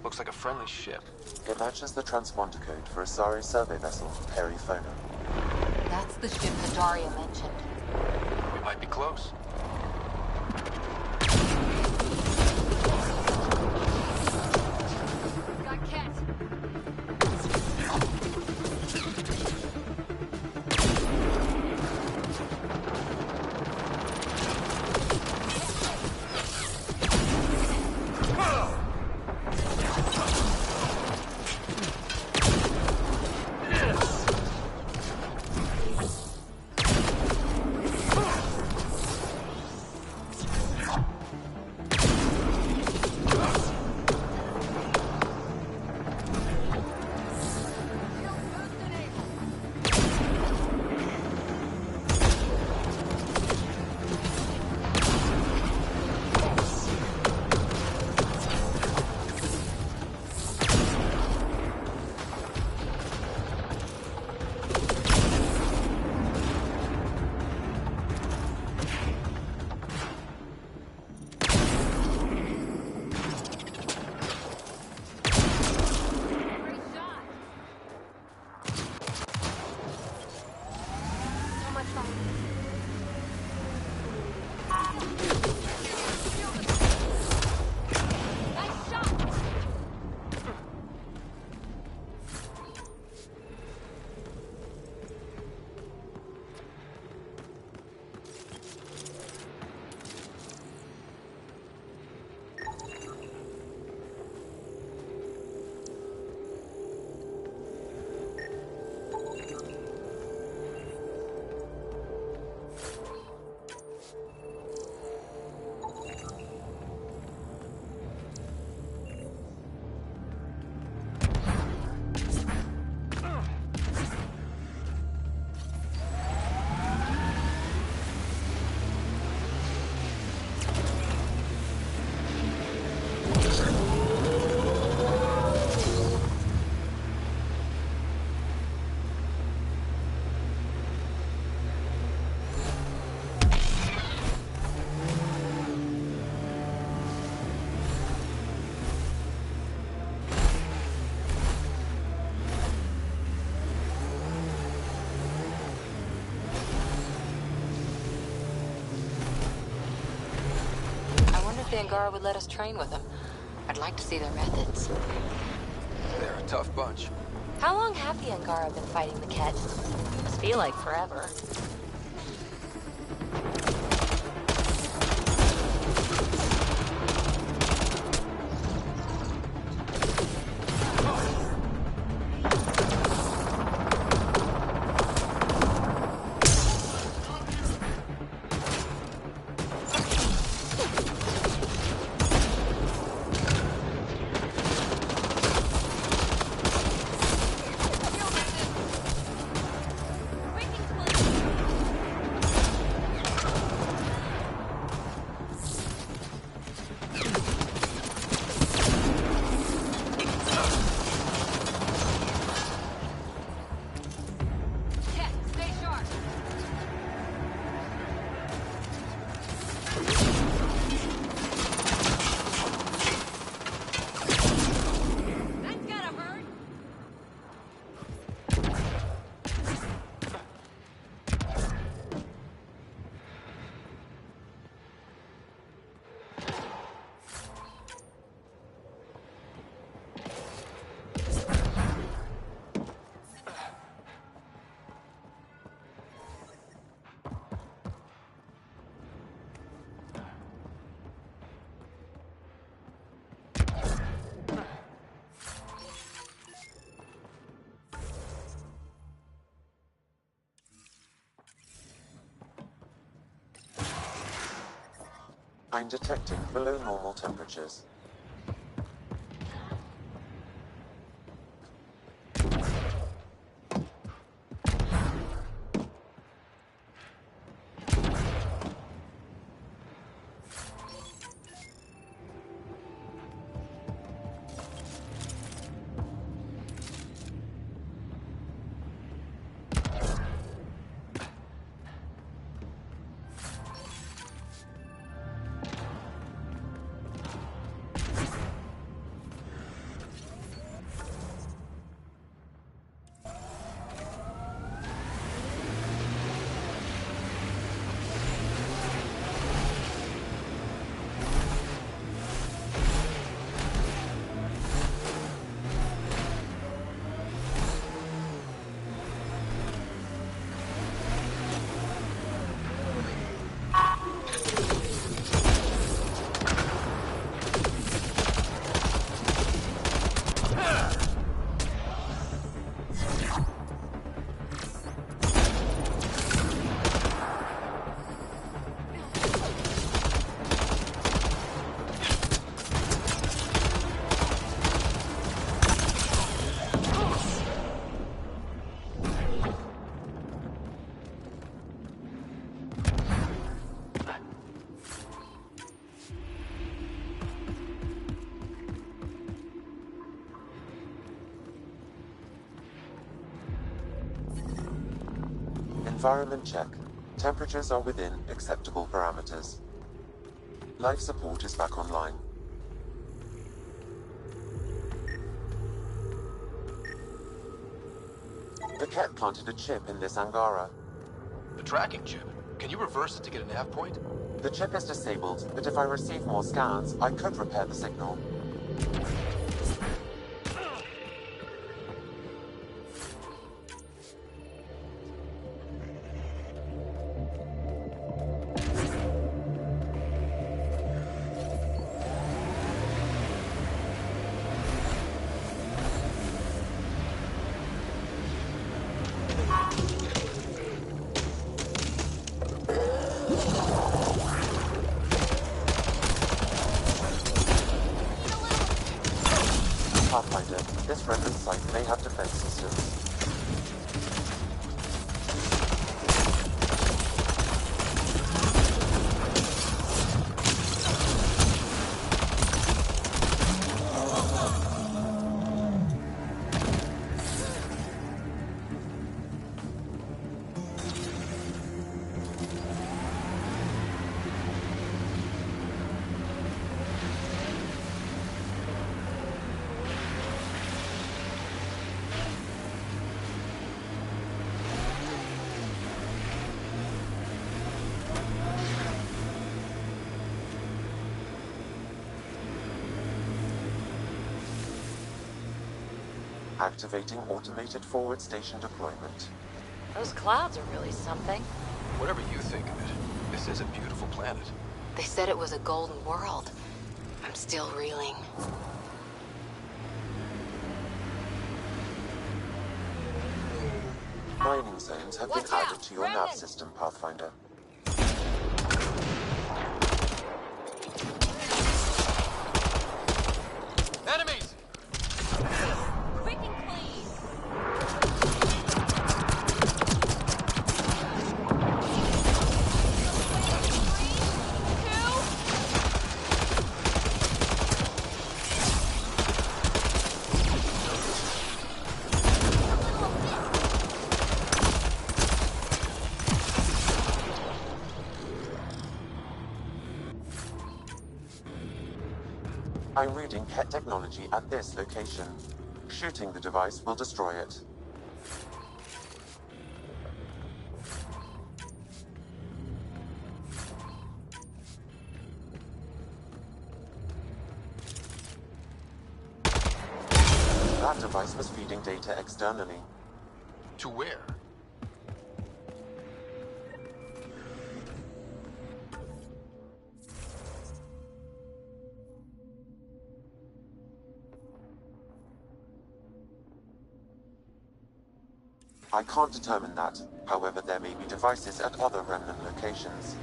Looks like a friendly ship. It matches the transponder code for a Asari survey vessel, Perifona. That's the ship that Daria mentioned. We might be close. Got Cat. the Angara would let us train with them. I'd like to see their methods. They're a tough bunch. How long have the Angara been fighting the Ket? Must feel like forever. I'm detecting below normal temperatures. Environment check. Temperatures are within acceptable parameters. Life support is back online. The Ket planted a chip in this Angara. The tracking chip? Can you reverse it to get a nav point? The chip is disabled, but if I receive more scans, I could repair the signal. Pathfinder, this remnant site may have defense systems. Activating automated forward station deployment. Those clouds are really something. Whatever you think of it, this is a beautiful planet. They said it was a golden world. I'm still reeling. Mining zones have been added to your nav system, Pathfinder. Enemies! Quick and clean. I'm reading Ket technology at this location. Shooting the device will destroy it. That device was feeding data externally. To where? I can't determine that. However, there may be devices at other remnant locations.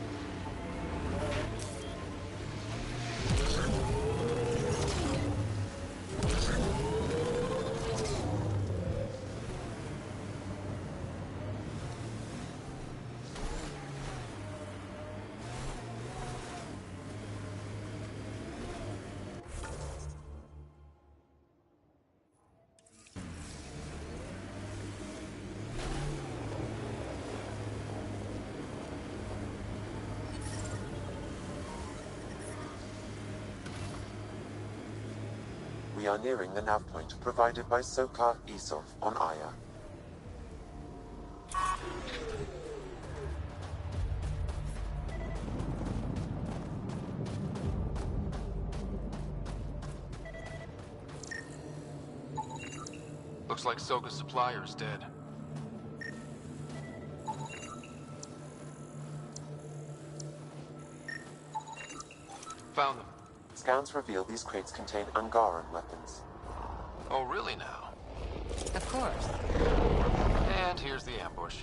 We are nearing the nav point provided by Sokar Isov on Aya. Looks like Soka's supplier is dead. Found them. Scans reveal these crates contain Angaran weapons. Oh, really now? Of course. And here's the ambush.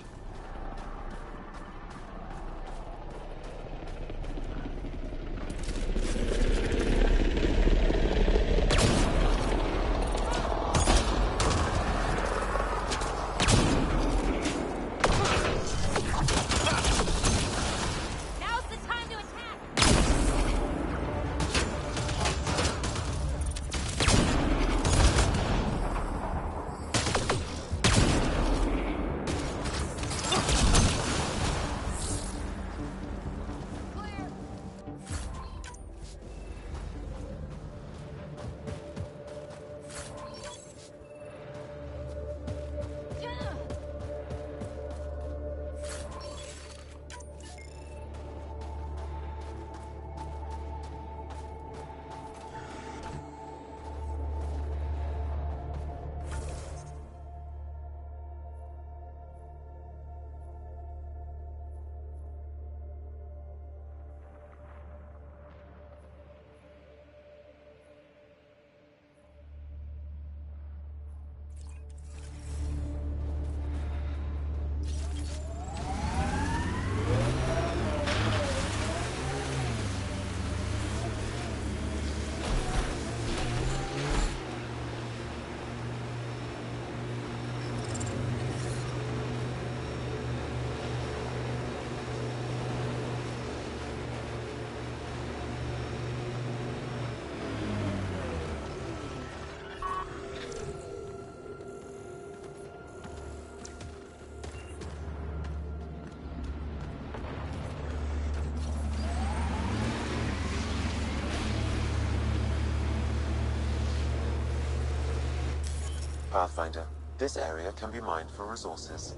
Pathfinder, this area can be mined for resources.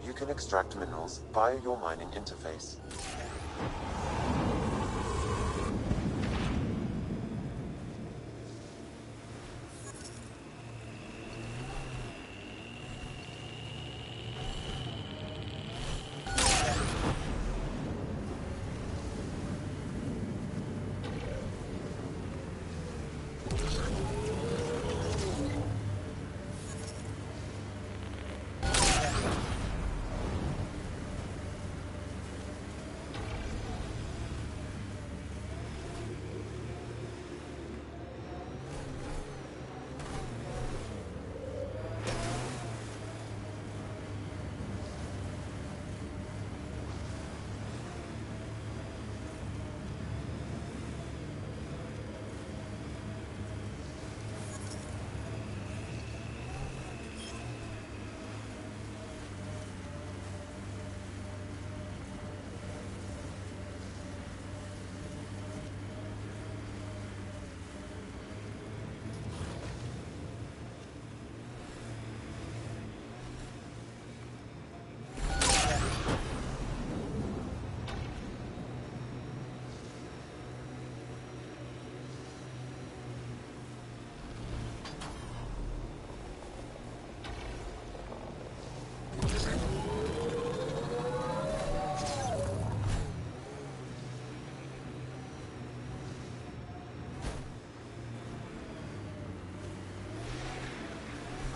You can extract minerals via your mining interface.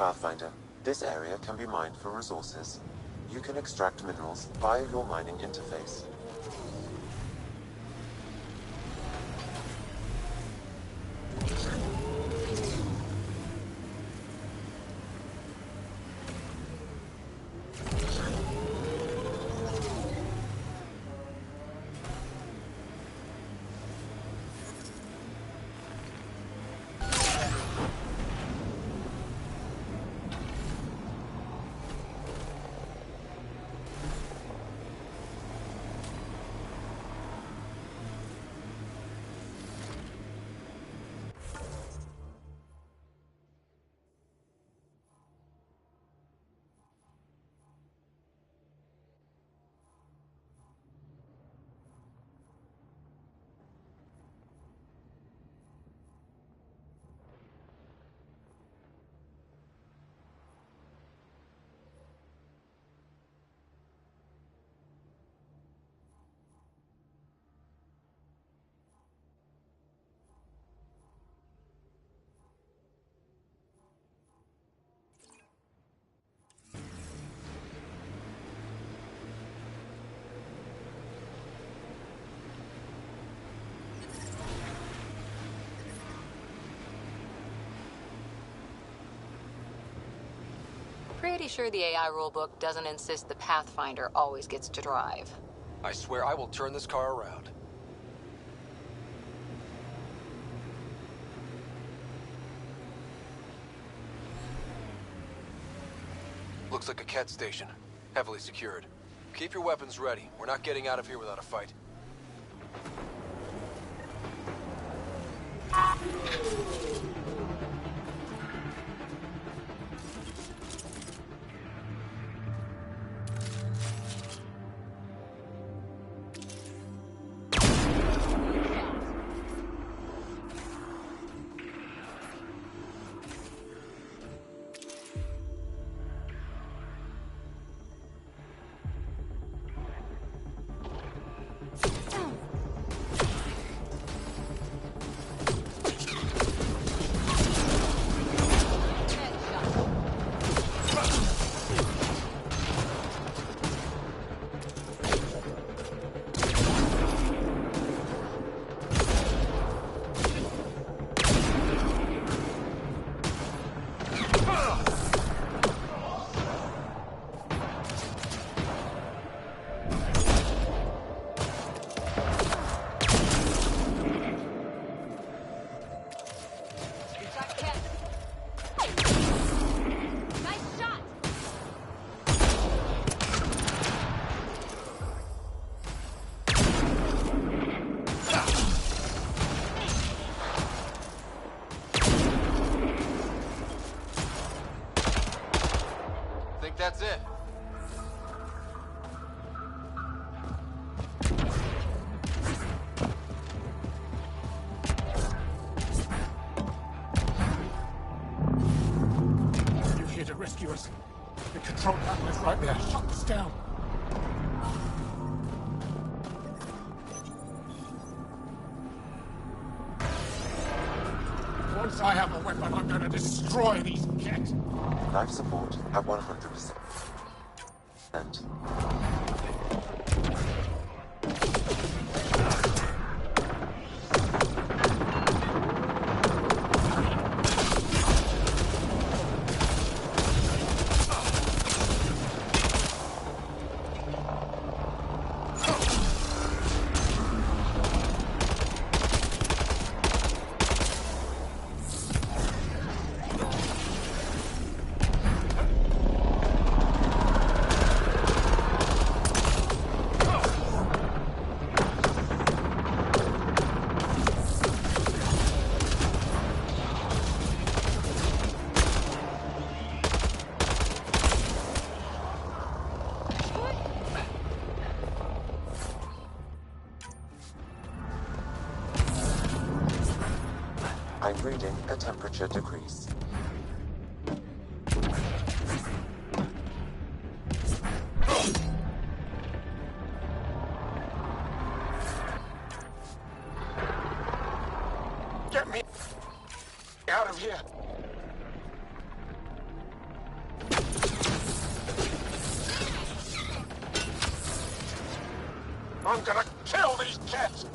Pathfinder, this area can be mined for resources. You can extract minerals via your mining interface. Pretty sure the AI rulebook doesn't insist the Pathfinder always gets to drive. I swear I will turn this car around. Looks like a Ket station. Heavily secured. Keep your weapons ready. We're not getting out of here without a fight. That's it. You're here to rescue us. The control panel is right there. Shut this down. Once I have a weapon, I'm going to destroy these Ket. Life support at 100%. I'm reading a temperature decrease. Get me out of here! I'm gonna kill these kids!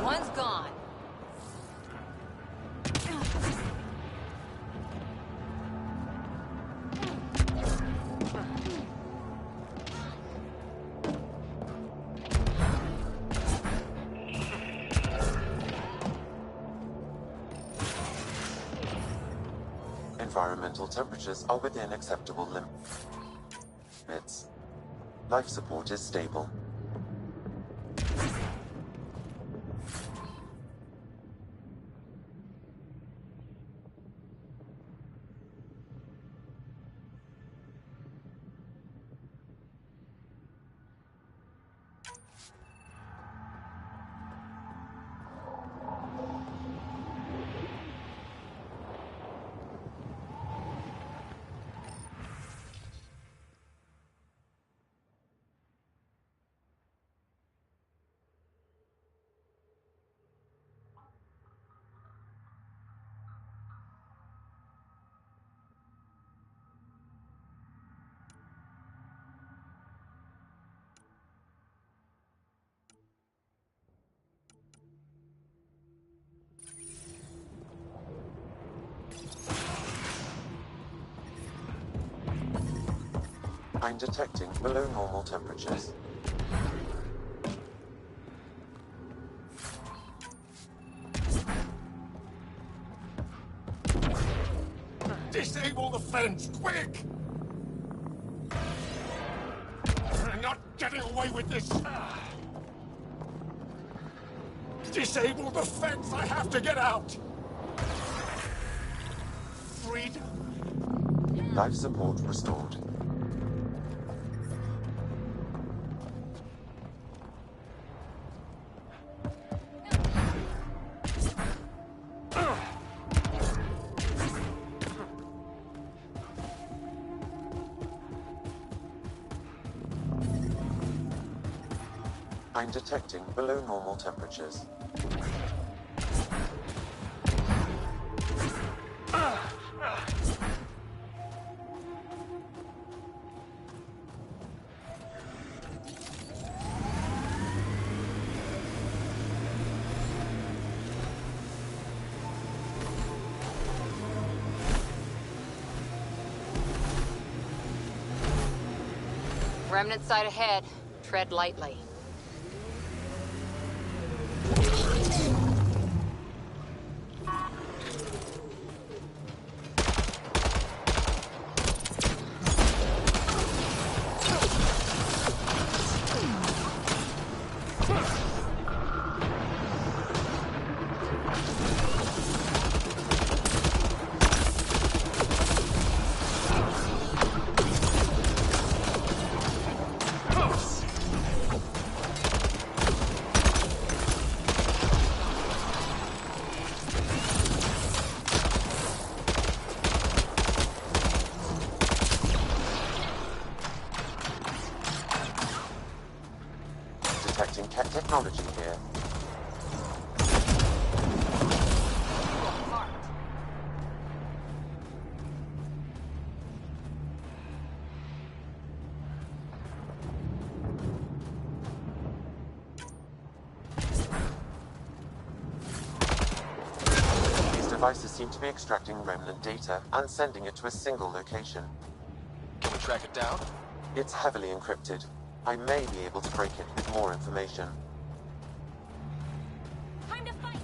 One's gone. Environmental temperatures are within acceptable limits. Life support is stable. I'm detecting below normal temperatures. Disable the fence, quick! We're not getting away with this! Disable the fence! I have to get out! Freedom! Life support restored. I'm detecting below normal temperatures. Remnant site ahead. Tread lightly. Detecting technology here. These devices seem to be extracting remnant data and sending it to a single location. Can we track it down? It's heavily encrypted. I may be able to break it with more information. Time to fight!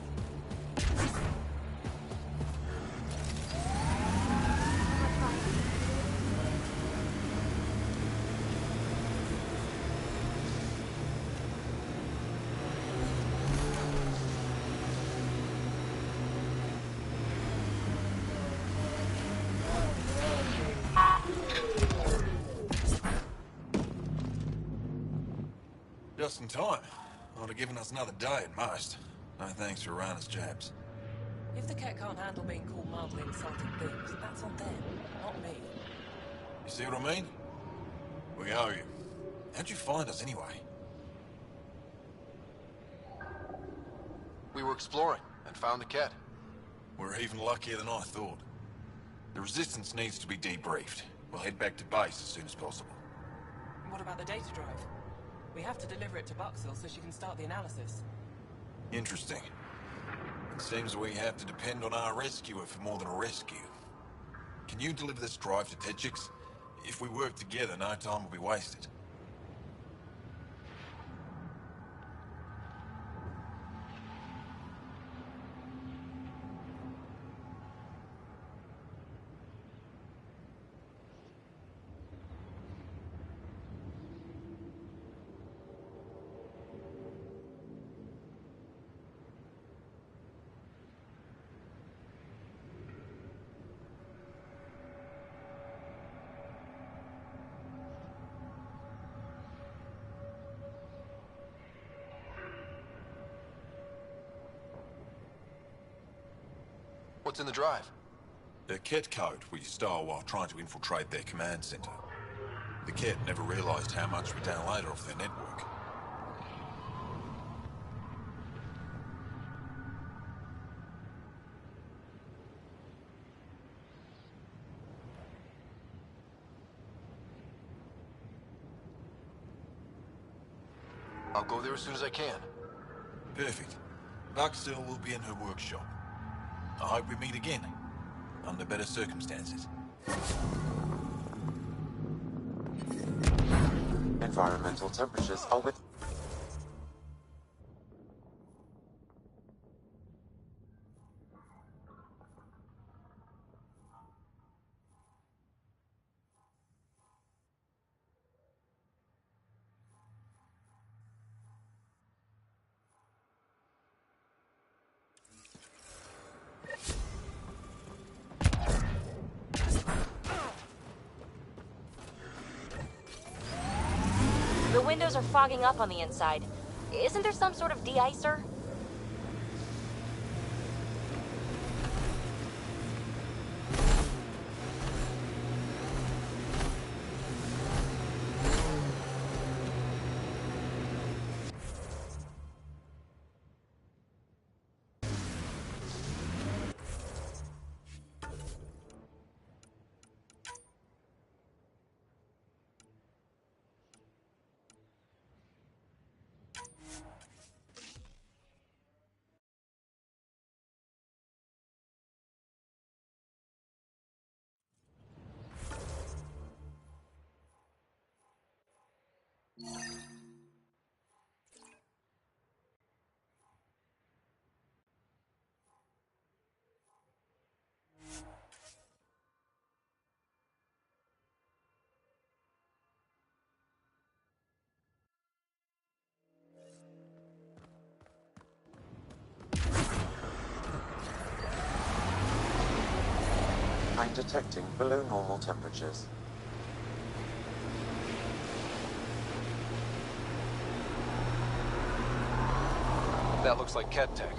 Just in time. Would have given us another day at most. No thanks for Rana's jabs. If the Ket can't handle being called mildly insulting things, that's on them, not me. You see what I mean? We owe you. How'd you find us anyway? We were exploring and found the Ket. We're even luckier than I thought. The Resistance needs to be debriefed. We'll head back to base as soon as possible. What about the data drive? We have to deliver it to Buxel so she can start the analysis. Interesting. It seems we have to depend on our rescuer for more than a rescue. Can you deliver this drive to Tedjix? If we work together, no time will be wasted. What's in the drive? The Ket code we stole while trying to infiltrate their command center. The Ket never realized how much we downloaded off their network. I'll go there as soon as I can. Perfect. Buxel will be in her workshop. I hope we meet again, under better circumstances. Environmental temperatures are with... The windows are fogging up on the inside. Isn't there some sort of de-icer? I'm detecting below normal temperatures. That looks like Ket tech.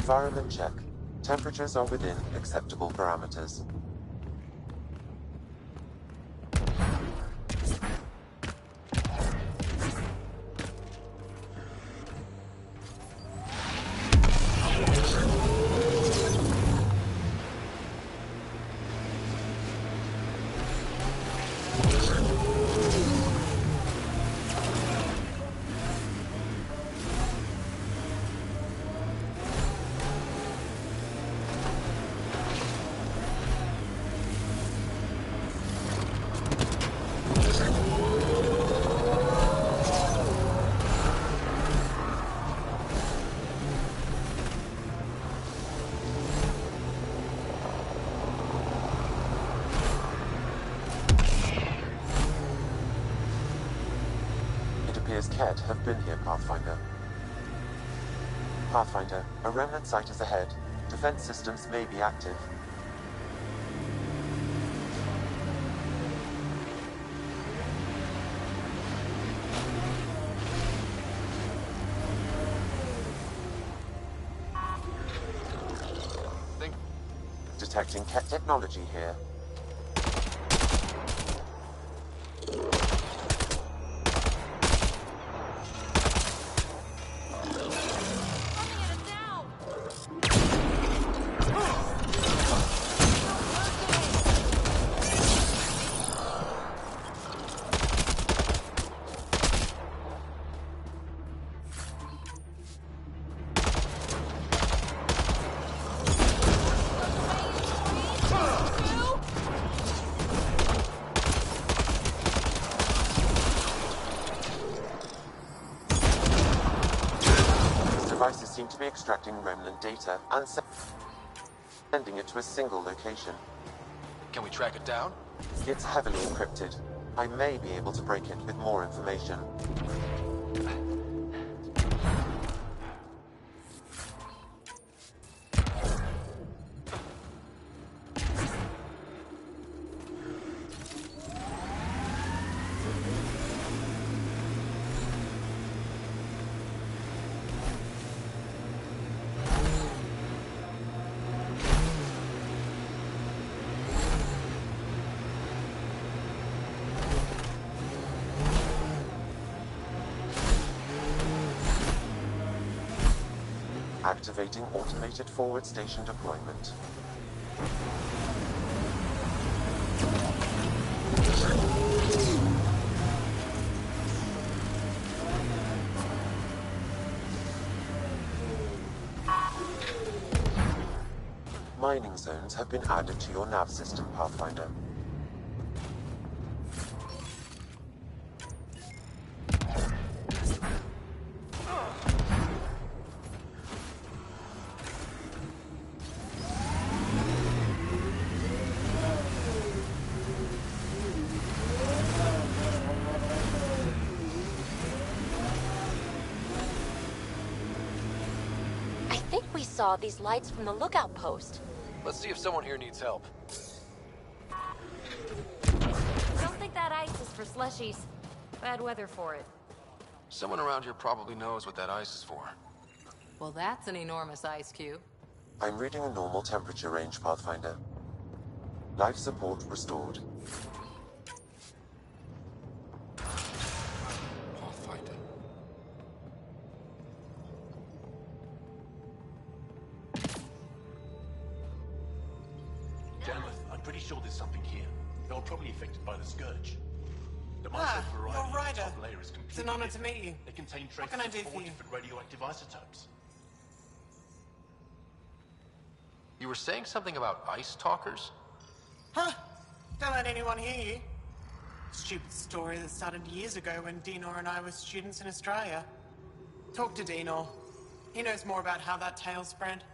Environment check. Temperatures are within acceptable parameters. Kett have been here, Pathfinder. Pathfinder, a remnant site is ahead. Defense systems may be active. Detecting Kett technology here. Devices seem to be extracting remnant data and sending it to a single location. Can we track it down? It's heavily encrypted. I may be able to break it with more information. Activating automated forward station deployment. Mining zones have been added to your nav system, Pathfinder. Saw these lights from the lookout post. Let's see if someone here needs help. Don't think that ice is for slushies. Bad weather for it. Someone around here probably knows what that ice is for. Well, that's an enormous ice cube. I'm reading a normal temperature range, Pathfinder. Life support restored. Pretty sure there's something here. They were probably affected by the scourge. The micro variety you're right. of the top layer is completely It's an honor to different. meet you. They contain What traces can I of do 4 for you? different radioactive isotopes. You were saying something about ice talkers? Huh? Don't let anyone hear you. Stupid story that started years ago when Dinor and I were students in Australia. Talk to Dinor. He knows more about how that tale spread.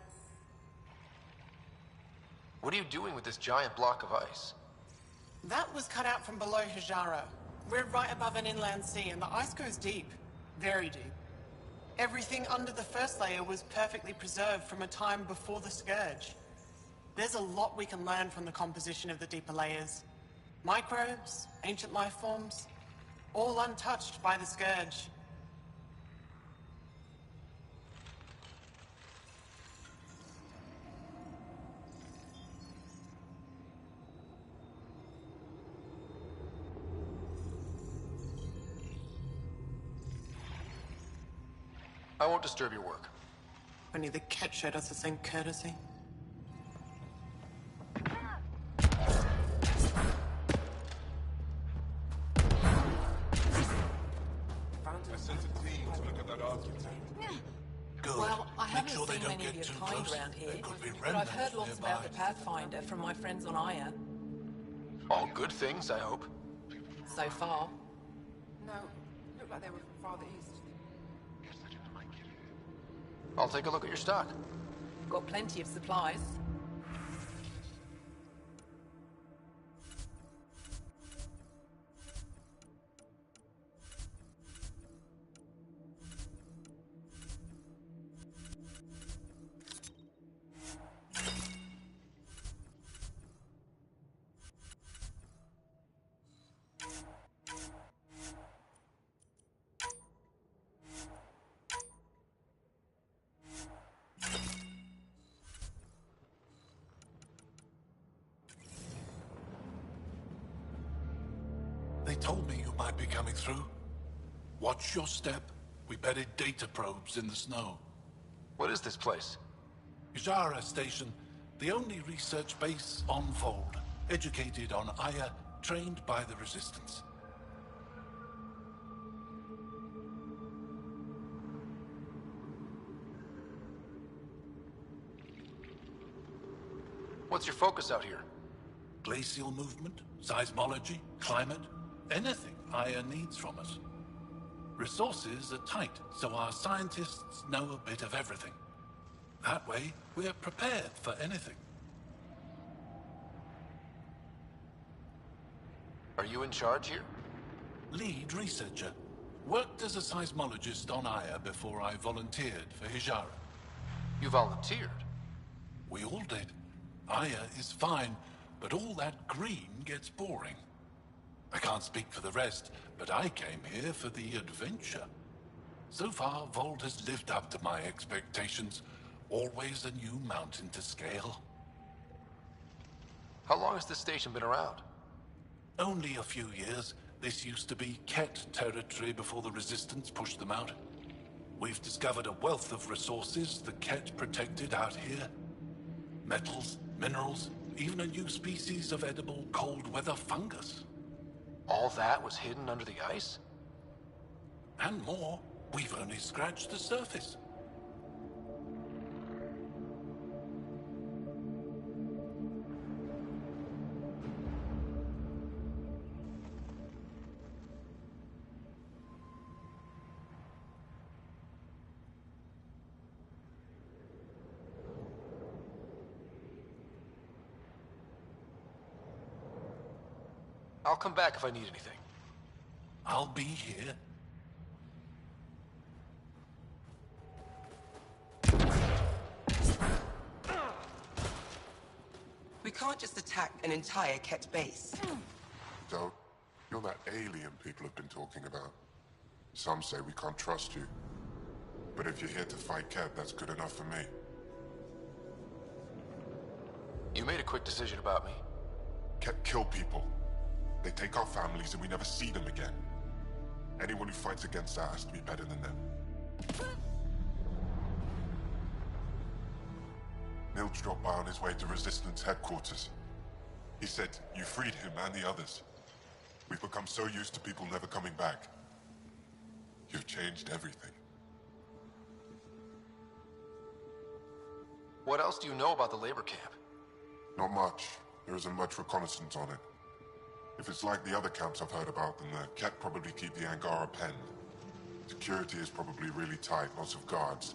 What are you doing with this giant block of ice? That was cut out from below Hijaro. We're right above an inland sea, and the ice goes deep. Very deep. Everything under the first layer was perfectly preserved from a time before the Scourge. There's a lot we can learn from the composition of the deeper layers. Microbes, ancient life forms, all untouched by the Scourge. I won't disturb your work. Only the cat showed us the same courtesy. I sent a team to look at that artifact. Good. Well, I Make haven't sure they seen don't many of get your too kind close. around here, There could be but I've heard remnants lots nearby. about the Pathfinder from my friends on Aya. All good things, I hope. So far. No, looked like they were from farther east. I'll take a look at your stock. Got plenty of supplies. They told me you might be coming through. Watch your step. We buried data probes in the snow. What is this place? Ijara Station, the only research base on Fold. Educated on Aya, trained by the Resistance. What's your focus out here? Glacial movement, seismology, climate, anything Aya needs from us. Resources are tight, so our scientists know a bit of everything. That way, we're prepared for anything. Are you in charge here? Lead researcher. Worked as a seismologist on Aya before I volunteered for Hijara. You volunteered? We all did. Aya is fine, but all that green gets boring. I can't speak for the rest, but I came here for the adventure. So far, Vold has lived up to my expectations. Always a new mountain to scale. How long has this station been around? Only a few years. This used to be Ket territory before the Resistance pushed them out. We've discovered a wealth of resources the Ket protected out here. Metals, minerals, even a new species of edible cold weather fungus. All that was hidden under the ice? And more. We've only scratched the surface. I'll come back if I need anything. I'll be here. We can't just attack an entire Ket base. So, you're that alien people have been talking about. Some say we can't trust you. But if you're here to fight Ket, that's good enough for me. You made a quick decision about me. Ket kill people. They take our families and we never see them again. Anyone who fights against that has to be better than them. Milch dropped by on his way to Resistance headquarters. He said you freed him and the others. We've become so used to people never coming back. You've changed everything. What else do you know about the labor camp? Not much. There isn't much reconnaissance on it. If it's like the other camps I've heard about, then the Ket probably keep the Angara penned. Security is probably really tight, lots of guards.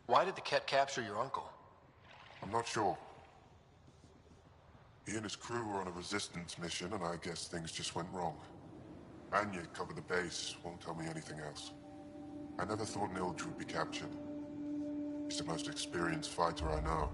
Why did the Ket capture your uncle? I'm not sure. He and his crew were on a resistance mission, and I guess things just went wrong. Anya covered the base, won't tell me anything else. I never thought Nilge would be captured. He's the most experienced fighter I know.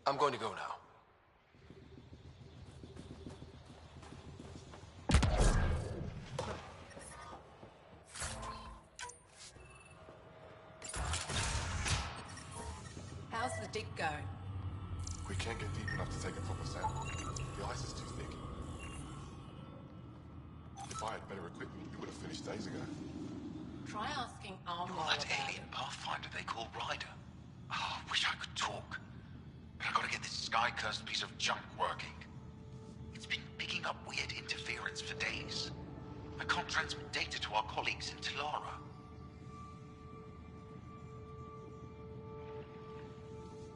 I'm going to go now. How's the dig going? We can't get deep enough to take a proper sample. The ice is too thick. If I had better equipment, we would have finished days ago. Try asking Armor You're that about alien Pathfinder they call Ryder. Oh, I wish I could talk. But I gotta get this sky-cursed piece of junk working. It's been picking up weird interference for days. I can't transmit data to our colleagues in Talara.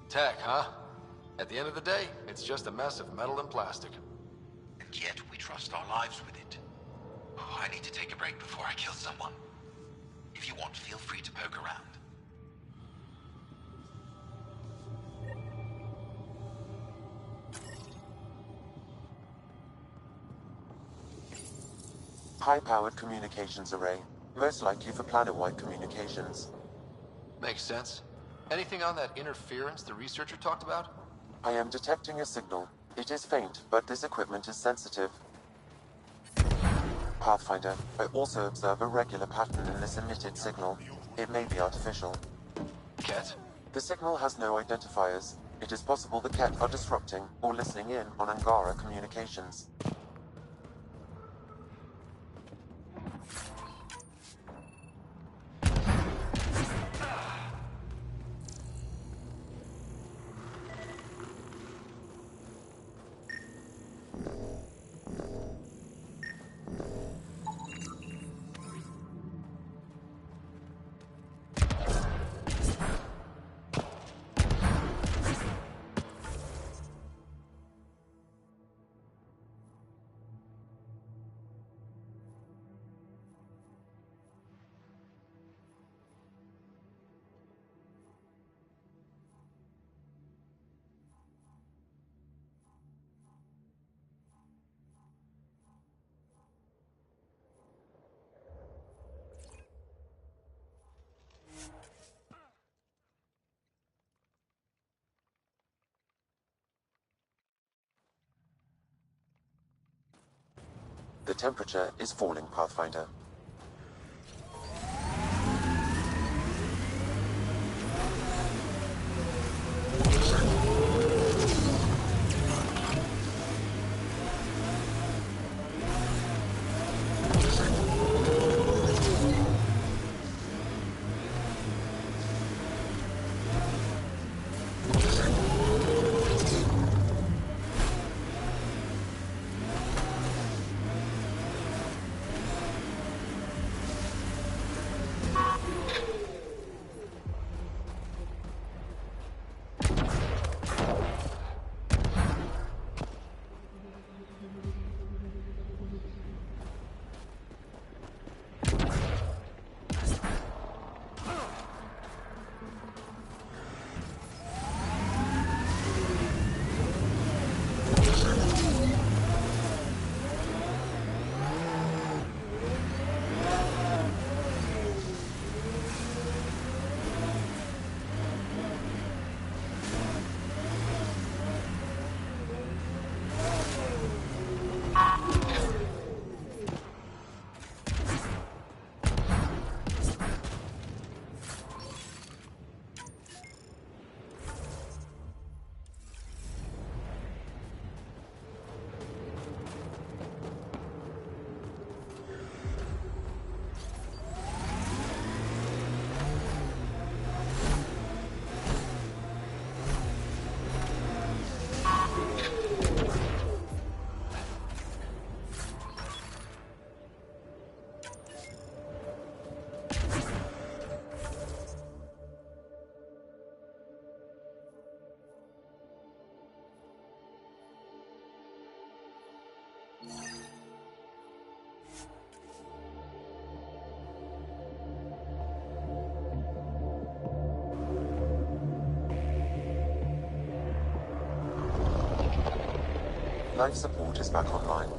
Tech, huh? At the end of the day, it's just a mess of metal and plastic. And yet we trust our lives with it. Oh, I need to take a break before I kill someone. If you want, feel free to poke around. High-powered communications array, most likely for planet-wide communications. Makes sense. Anything on that interference the researcher talked about? I am detecting a signal. It is faint, but this equipment is sensitive. Pathfinder, I also observe a regular pattern in this emitted signal. It may be artificial. Ket? The signal has no identifiers. It is possible the Ket are disrupting or listening in on Angara communications. The temperature is falling, Pathfinder. Life support is back online.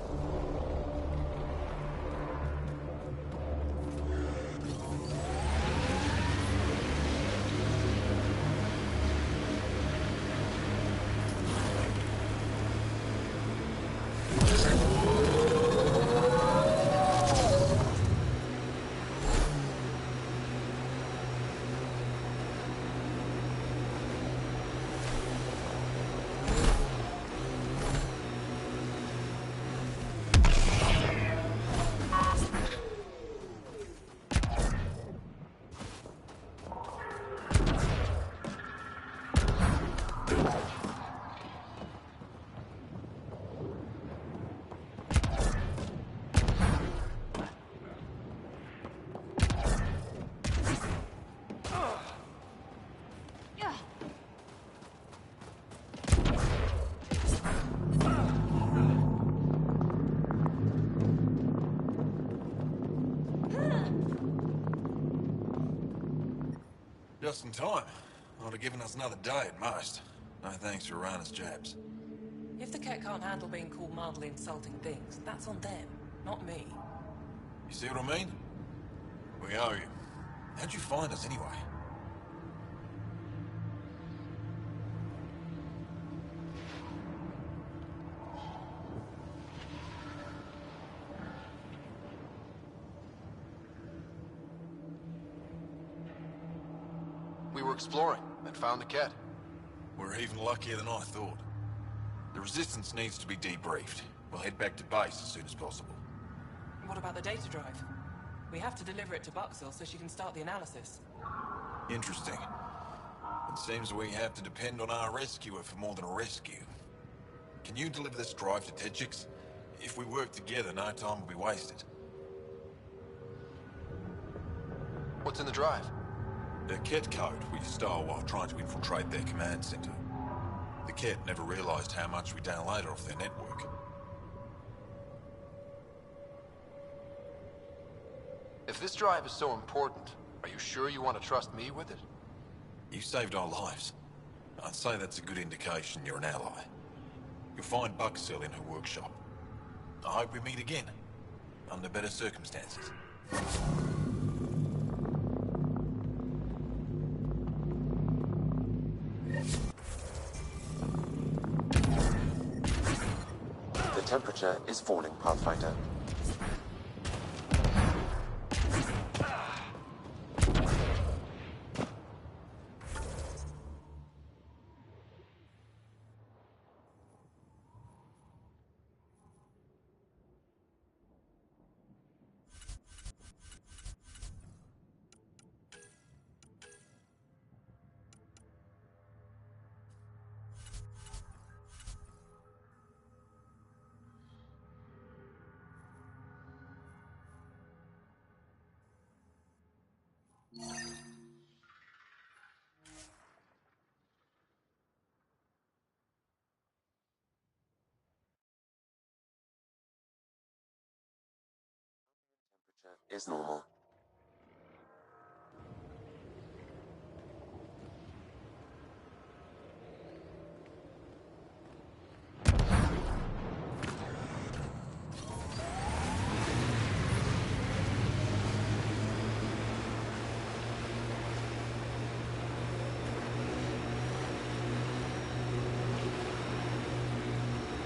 Just in time. Would have given us another day at most. No thanks for Rana's jabs. If the Ket can't handle being called mildly insulting things, that's on them, not me. You see what I mean? We owe you. How'd you find us anyway? We were exploring and found the Ket. We're even luckier than I thought. The Resistance needs to be debriefed. We'll head back to base as soon as possible. What about the data drive? We have to deliver it to Buxel so she can start the analysis. Interesting. It seems we have to depend on our rescuer for more than a rescue. Can you deliver this drive to Tedjix? If we work together, no time will be wasted. What's in the drive? The Ket code we stole while trying to infiltrate their command center. The Ket never realized how much we downloaded off their network. If this drive is so important, are you sure you want to trust me with it? You saved our lives. I'd say that's a good indication you're an ally. You'll find Buxel in her workshop. I hope we meet again, under better circumstances. The temperature is falling, Pathfinder. Is normal.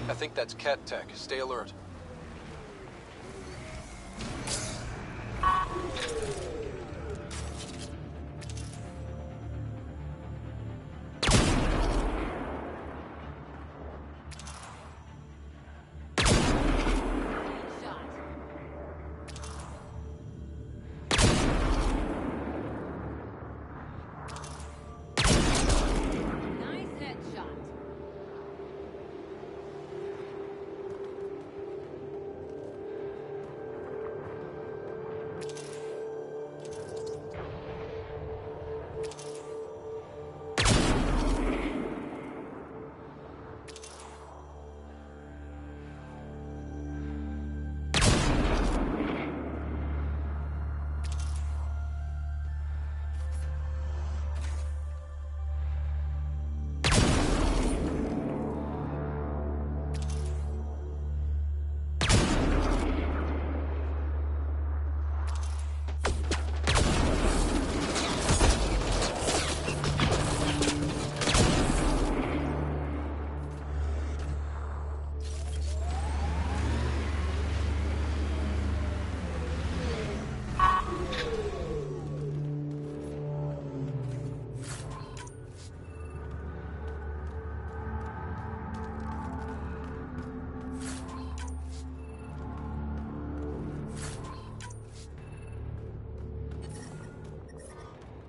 I think that's Cat Tech. Stay alert.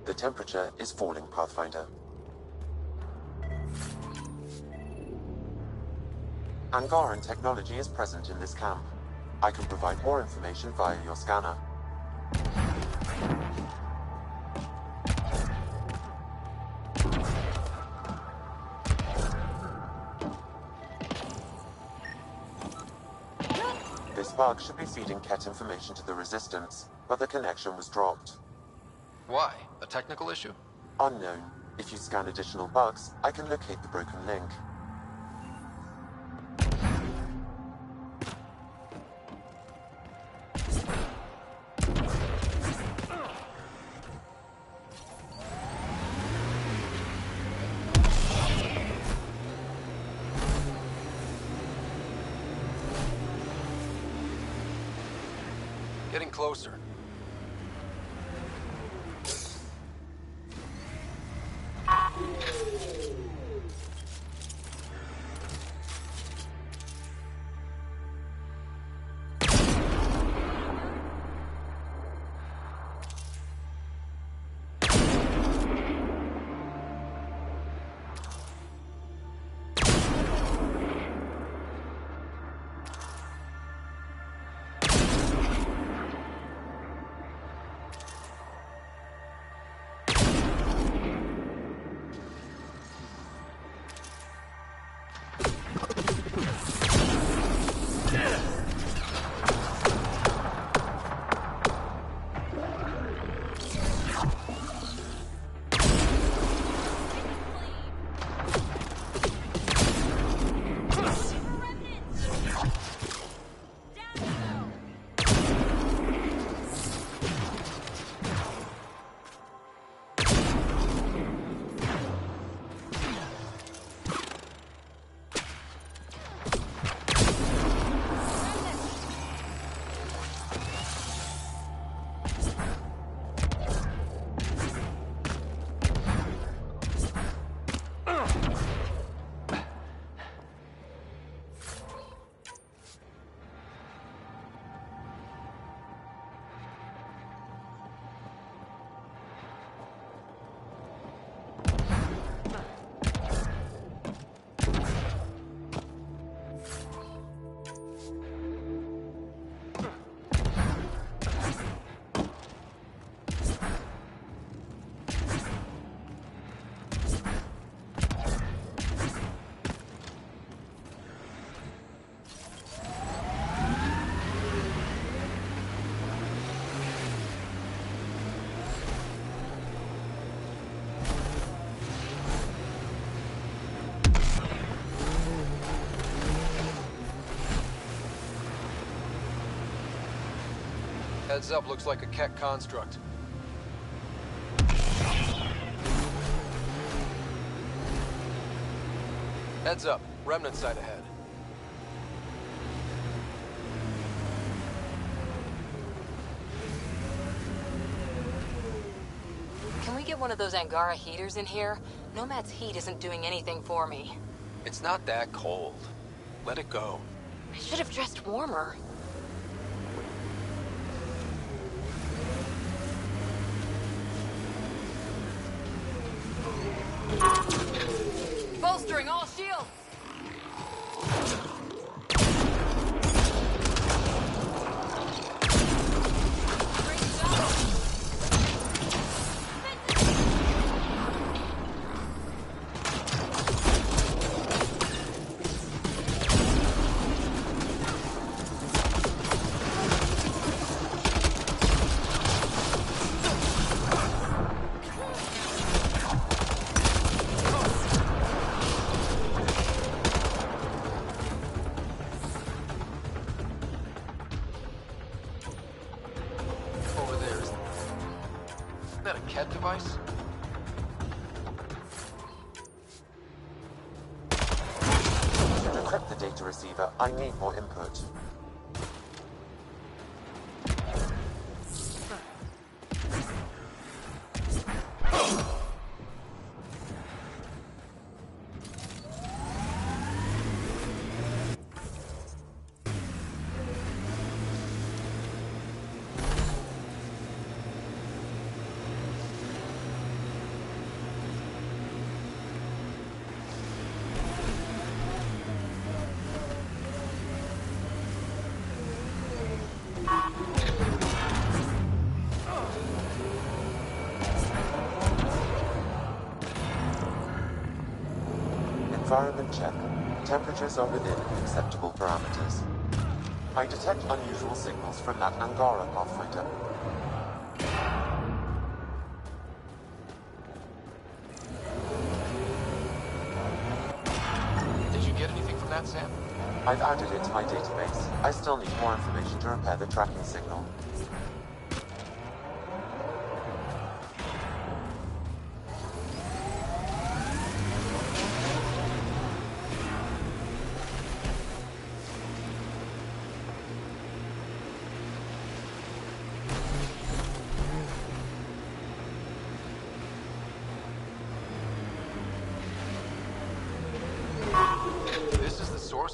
The temperature is falling, Pathfinder. Angaran technology is present in this camp. I can provide more information via your scanner. This bug should be feeding Ket information to the Resistance, but the connection was dropped. Why? A technical issue? Unknown. If you scan additional bugs, I can locate the broken link. Getting closer. Heads up, looks like a Keck construct. Heads up, remnant site ahead. Can we get one of those Angara heaters in here? Nomad's heat isn't doing anything for me. It's not that cold. Let it go. I should have dressed warmer. Bolstering all shields! Device? To decrypt the data receiver, I need more input. Environment check. Temperatures are within acceptable parameters. I detect unusual signals from that Angara Pathfinder. Did you get anything from that, Sam? I've added it to my database. I still need more information to repair the tracking signal.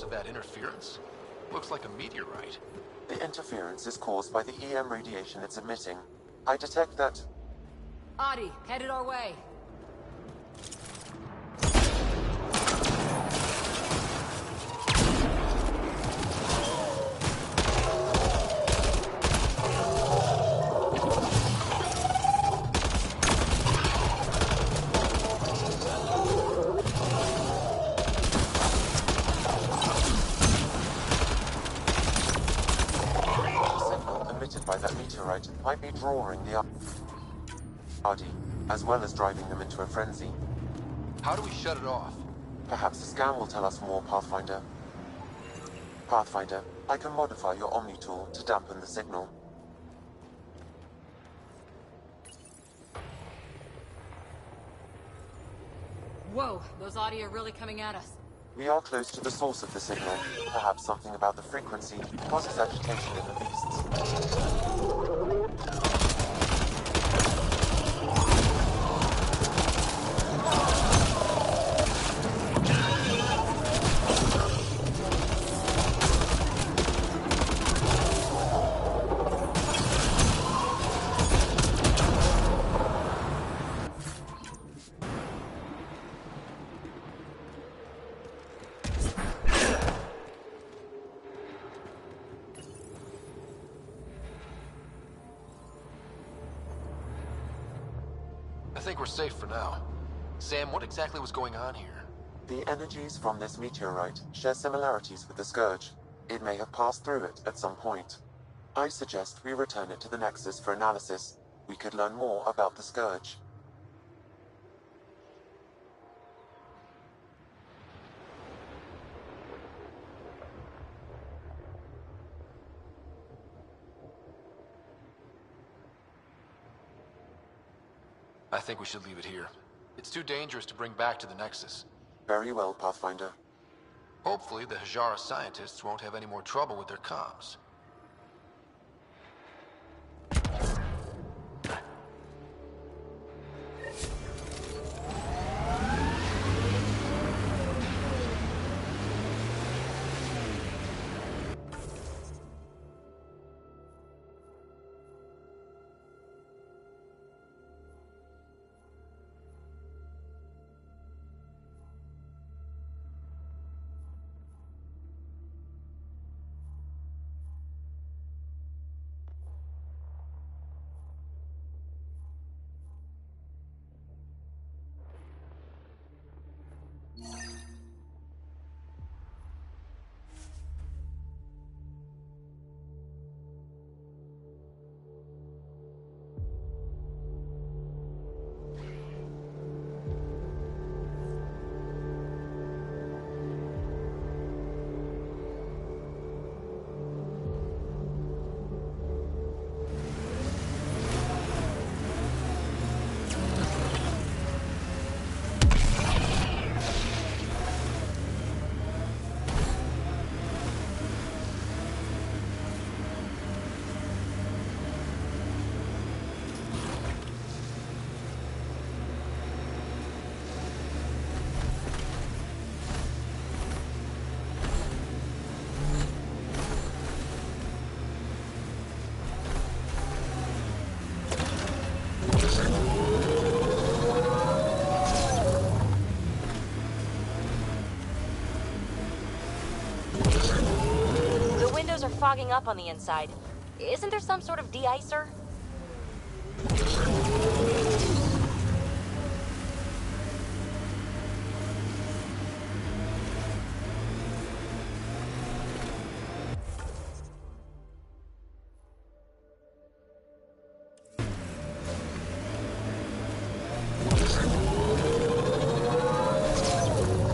Of that interference? Looks like a meteorite. The interference is caused by the EM radiation it's emitting. I detect that... Adi, headed our way. by that meteorite might be drawing the Ardi, as well as driving them into a frenzy. How do we shut it off? Perhaps the scan will tell us more, Pathfinder. Pathfinder, I can modify your Omni tool to dampen the signal. Whoa, those Audi are really coming at us. We are close to the source of the signal. Perhaps something about the frequency causes agitation in the beasts. I think we're safe for now. Sam, what exactly was going on here? The energies from this meteorite share similarities with the Scourge. It may have passed through it at some point. I suggest we return it to the Nexus for analysis. We could learn more about the Scourge. I think we should leave it here. It's too dangerous to bring back to the Nexus. Very well, Pathfinder. Hopefully, the Hajara scientists won't have any more trouble with their comms. Are fogging up on the inside. Isn't there some sort of de-icer?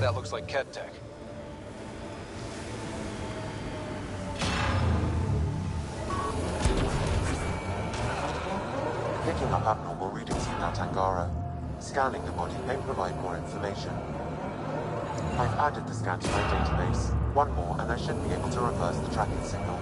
That looks like Ket tech. Picking up abnormal readings in that Angara. Scanning the body may provide more information. I've added the scan to my database. One more and I should be able to reverse the tracking signal.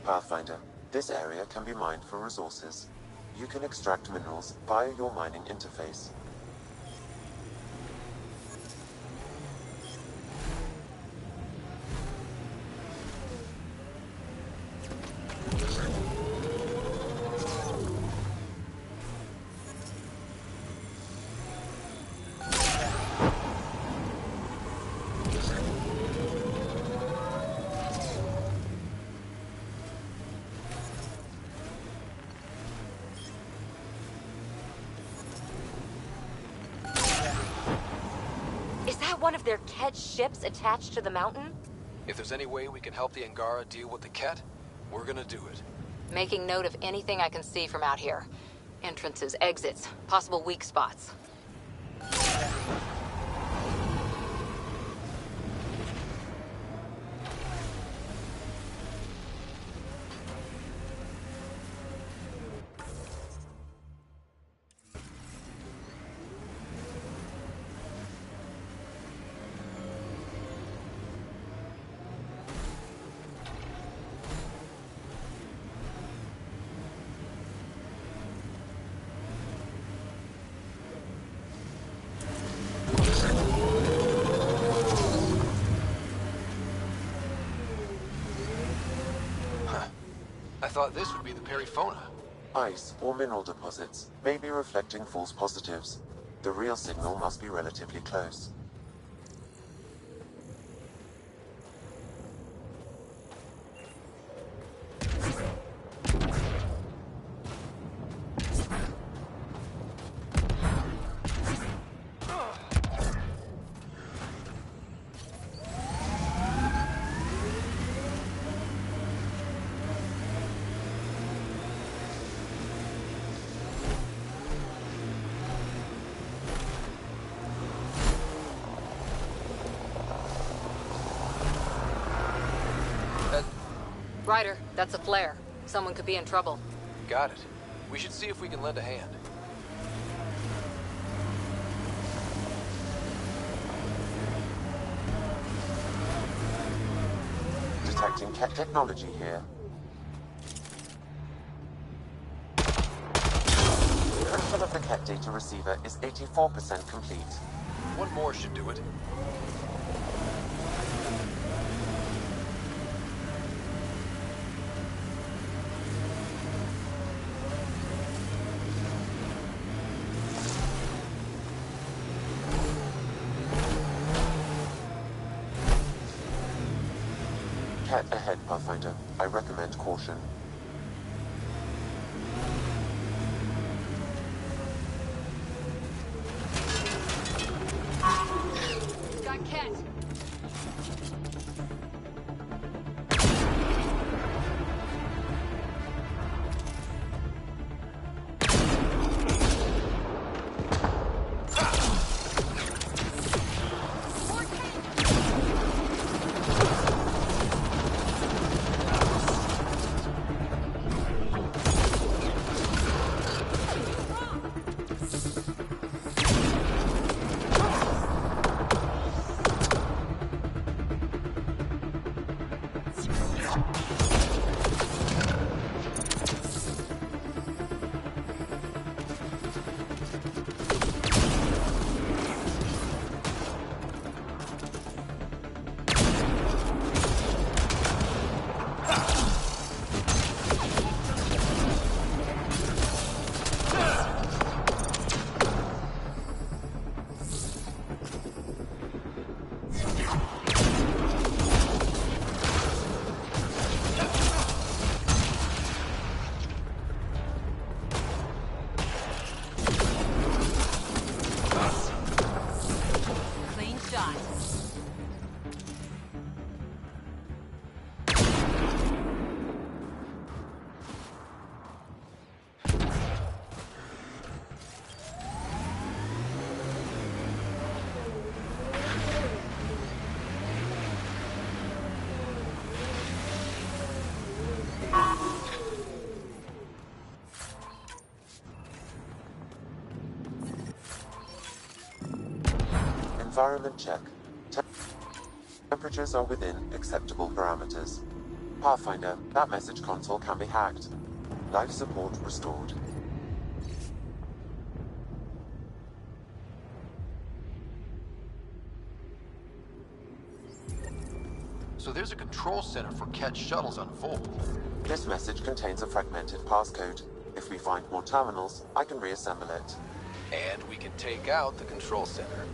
Pathfinder, this area can be mined for resources. You can extract minerals via your mining interface. One of their Ket ships attached to the mountain? If there's any way we can help the Angara deal with the Ket, we're gonna do it. Making note of anything I can see from out here. Entrances, exits, possible weak spots. thought this would be the periphona. Ice or mineral deposits may be reflecting false positives. The real signal must be relatively close. Ryder, that's a flare. Someone could be in trouble. Got it. We should see if we can lend a hand. Detecting tech technology here. Control of the Ket data receiver is 84% complete. One more should do it. Ket ahead, Pathfinder. I recommend caution. Got Ket. Environment check. Temperatures are within acceptable parameters. Pathfinder, that message console can be hacked. Life support restored. So there's a control center for Ket shuttles on Vol. This message contains a fragmented passcode. If we find more terminals, I can reassemble it. And we can take out the control center.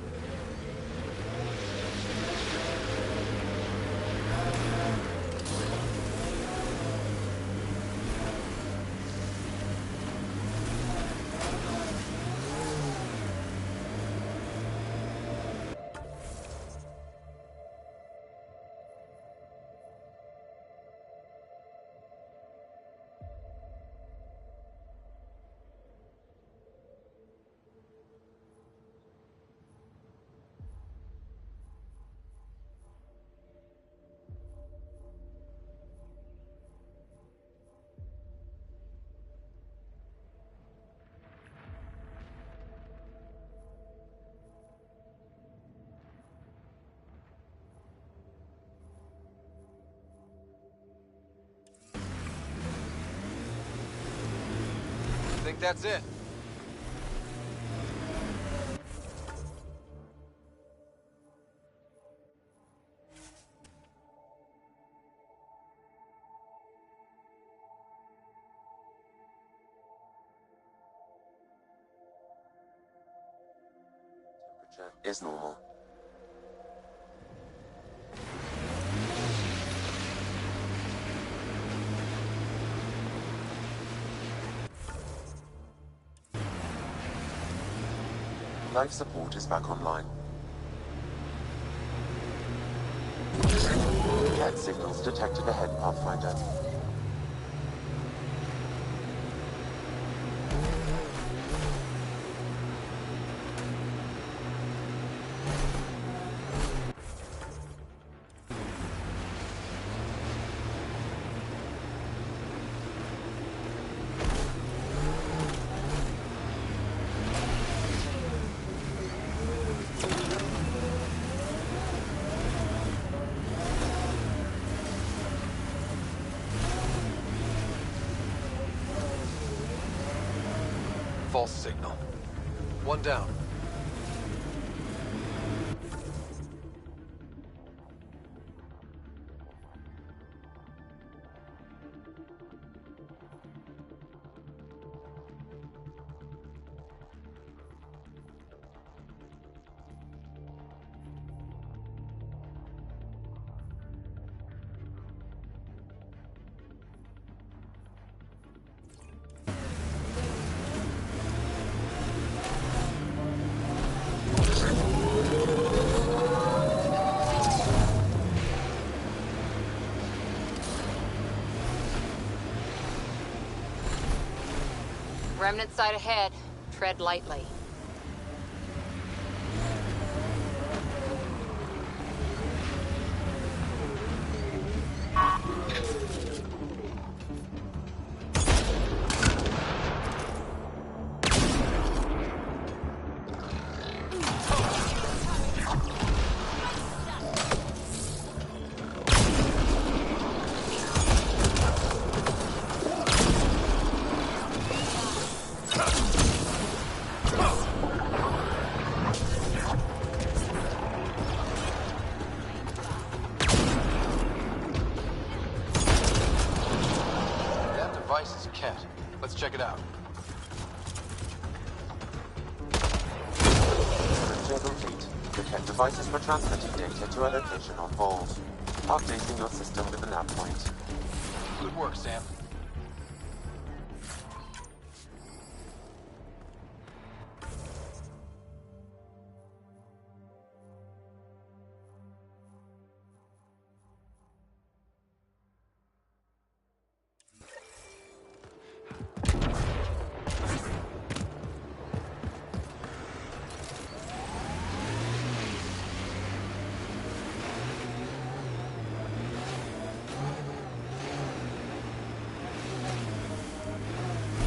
Think that's it? is normal. Life support is back online. Cat signals detected ahead, Pathfinder. False signal. One down. Remnant side ahead. Tread lightly. Let's check it out. Encryption complete. The Ket devices were transmitting data to a location on hold. Updating your system with the nav point. Good work, Sam.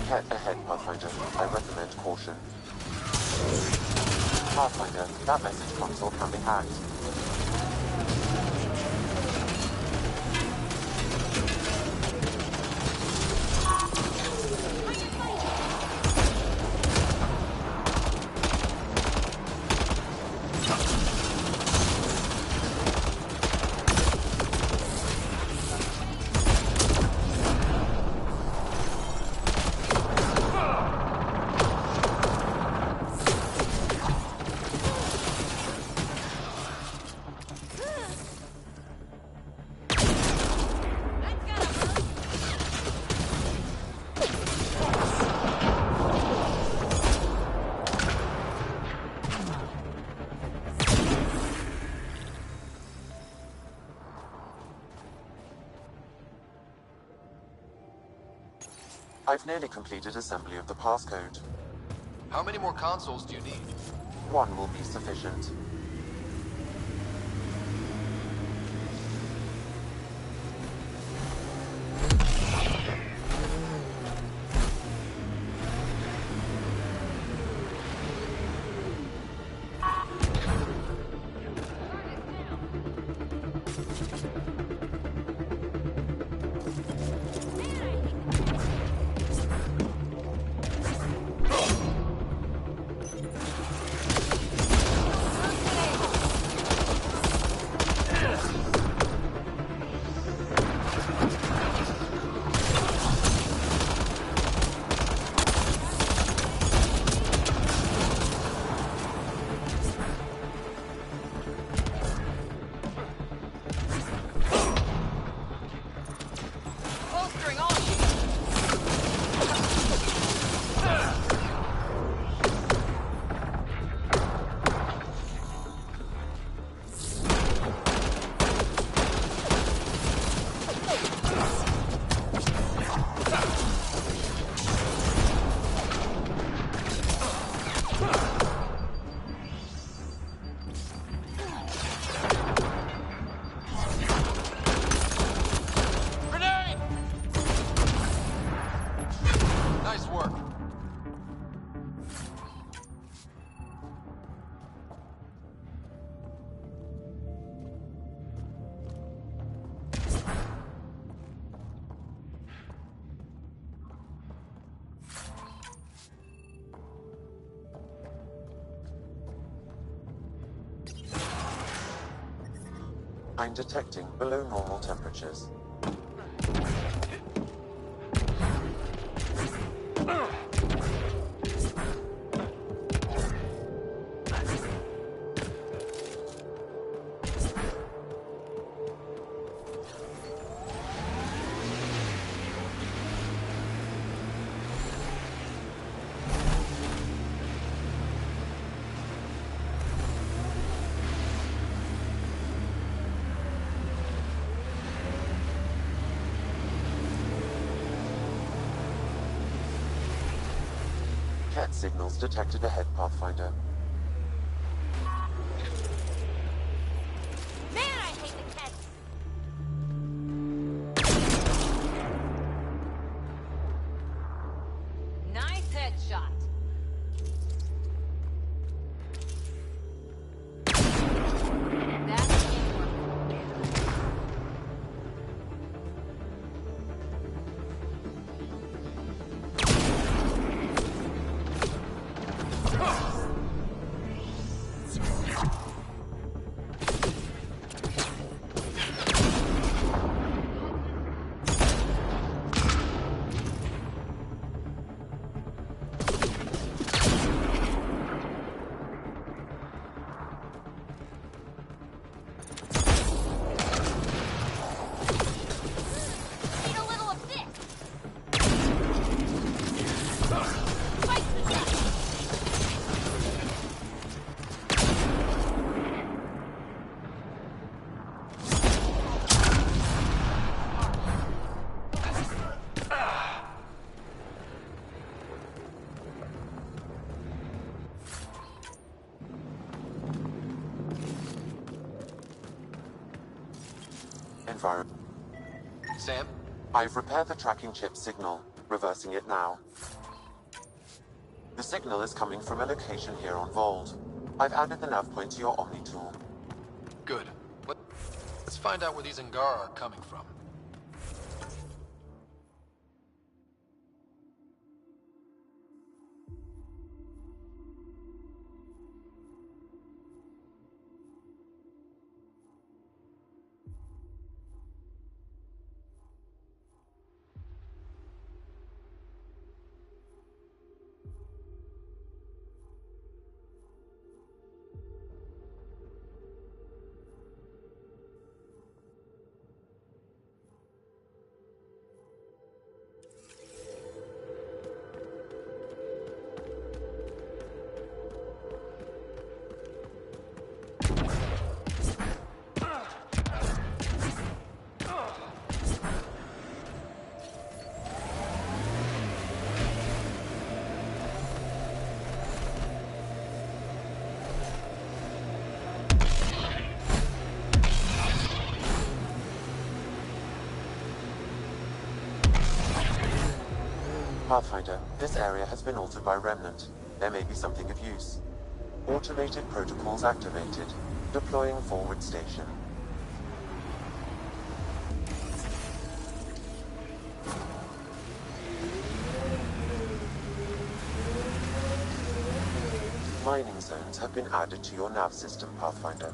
Ket ahead, Pathfinder. I recommend caution. Pathfinder, that message console can be hacked. I've nearly completed assembly of the passcode. How many more consoles do you need? One will be sufficient. I'm detecting below normal temperatures. Cat signals detected ahead, Pathfinder. Man, I hate the cats! Nice headshot. That's teamwork. Need a little of this. Fight the death. Environment. Sam? I've repaired the tracking chip signal, reversing it now. The signal is coming from a location here on Vold. I've added the nav point to your Omni tool. Good. Let's find out where these Angara are coming from. Pathfinder, this area has been altered by Remnant. There may be something of use. Automated protocols activated. Deploying forward station. Mining zones have been added to your nav system, Pathfinder.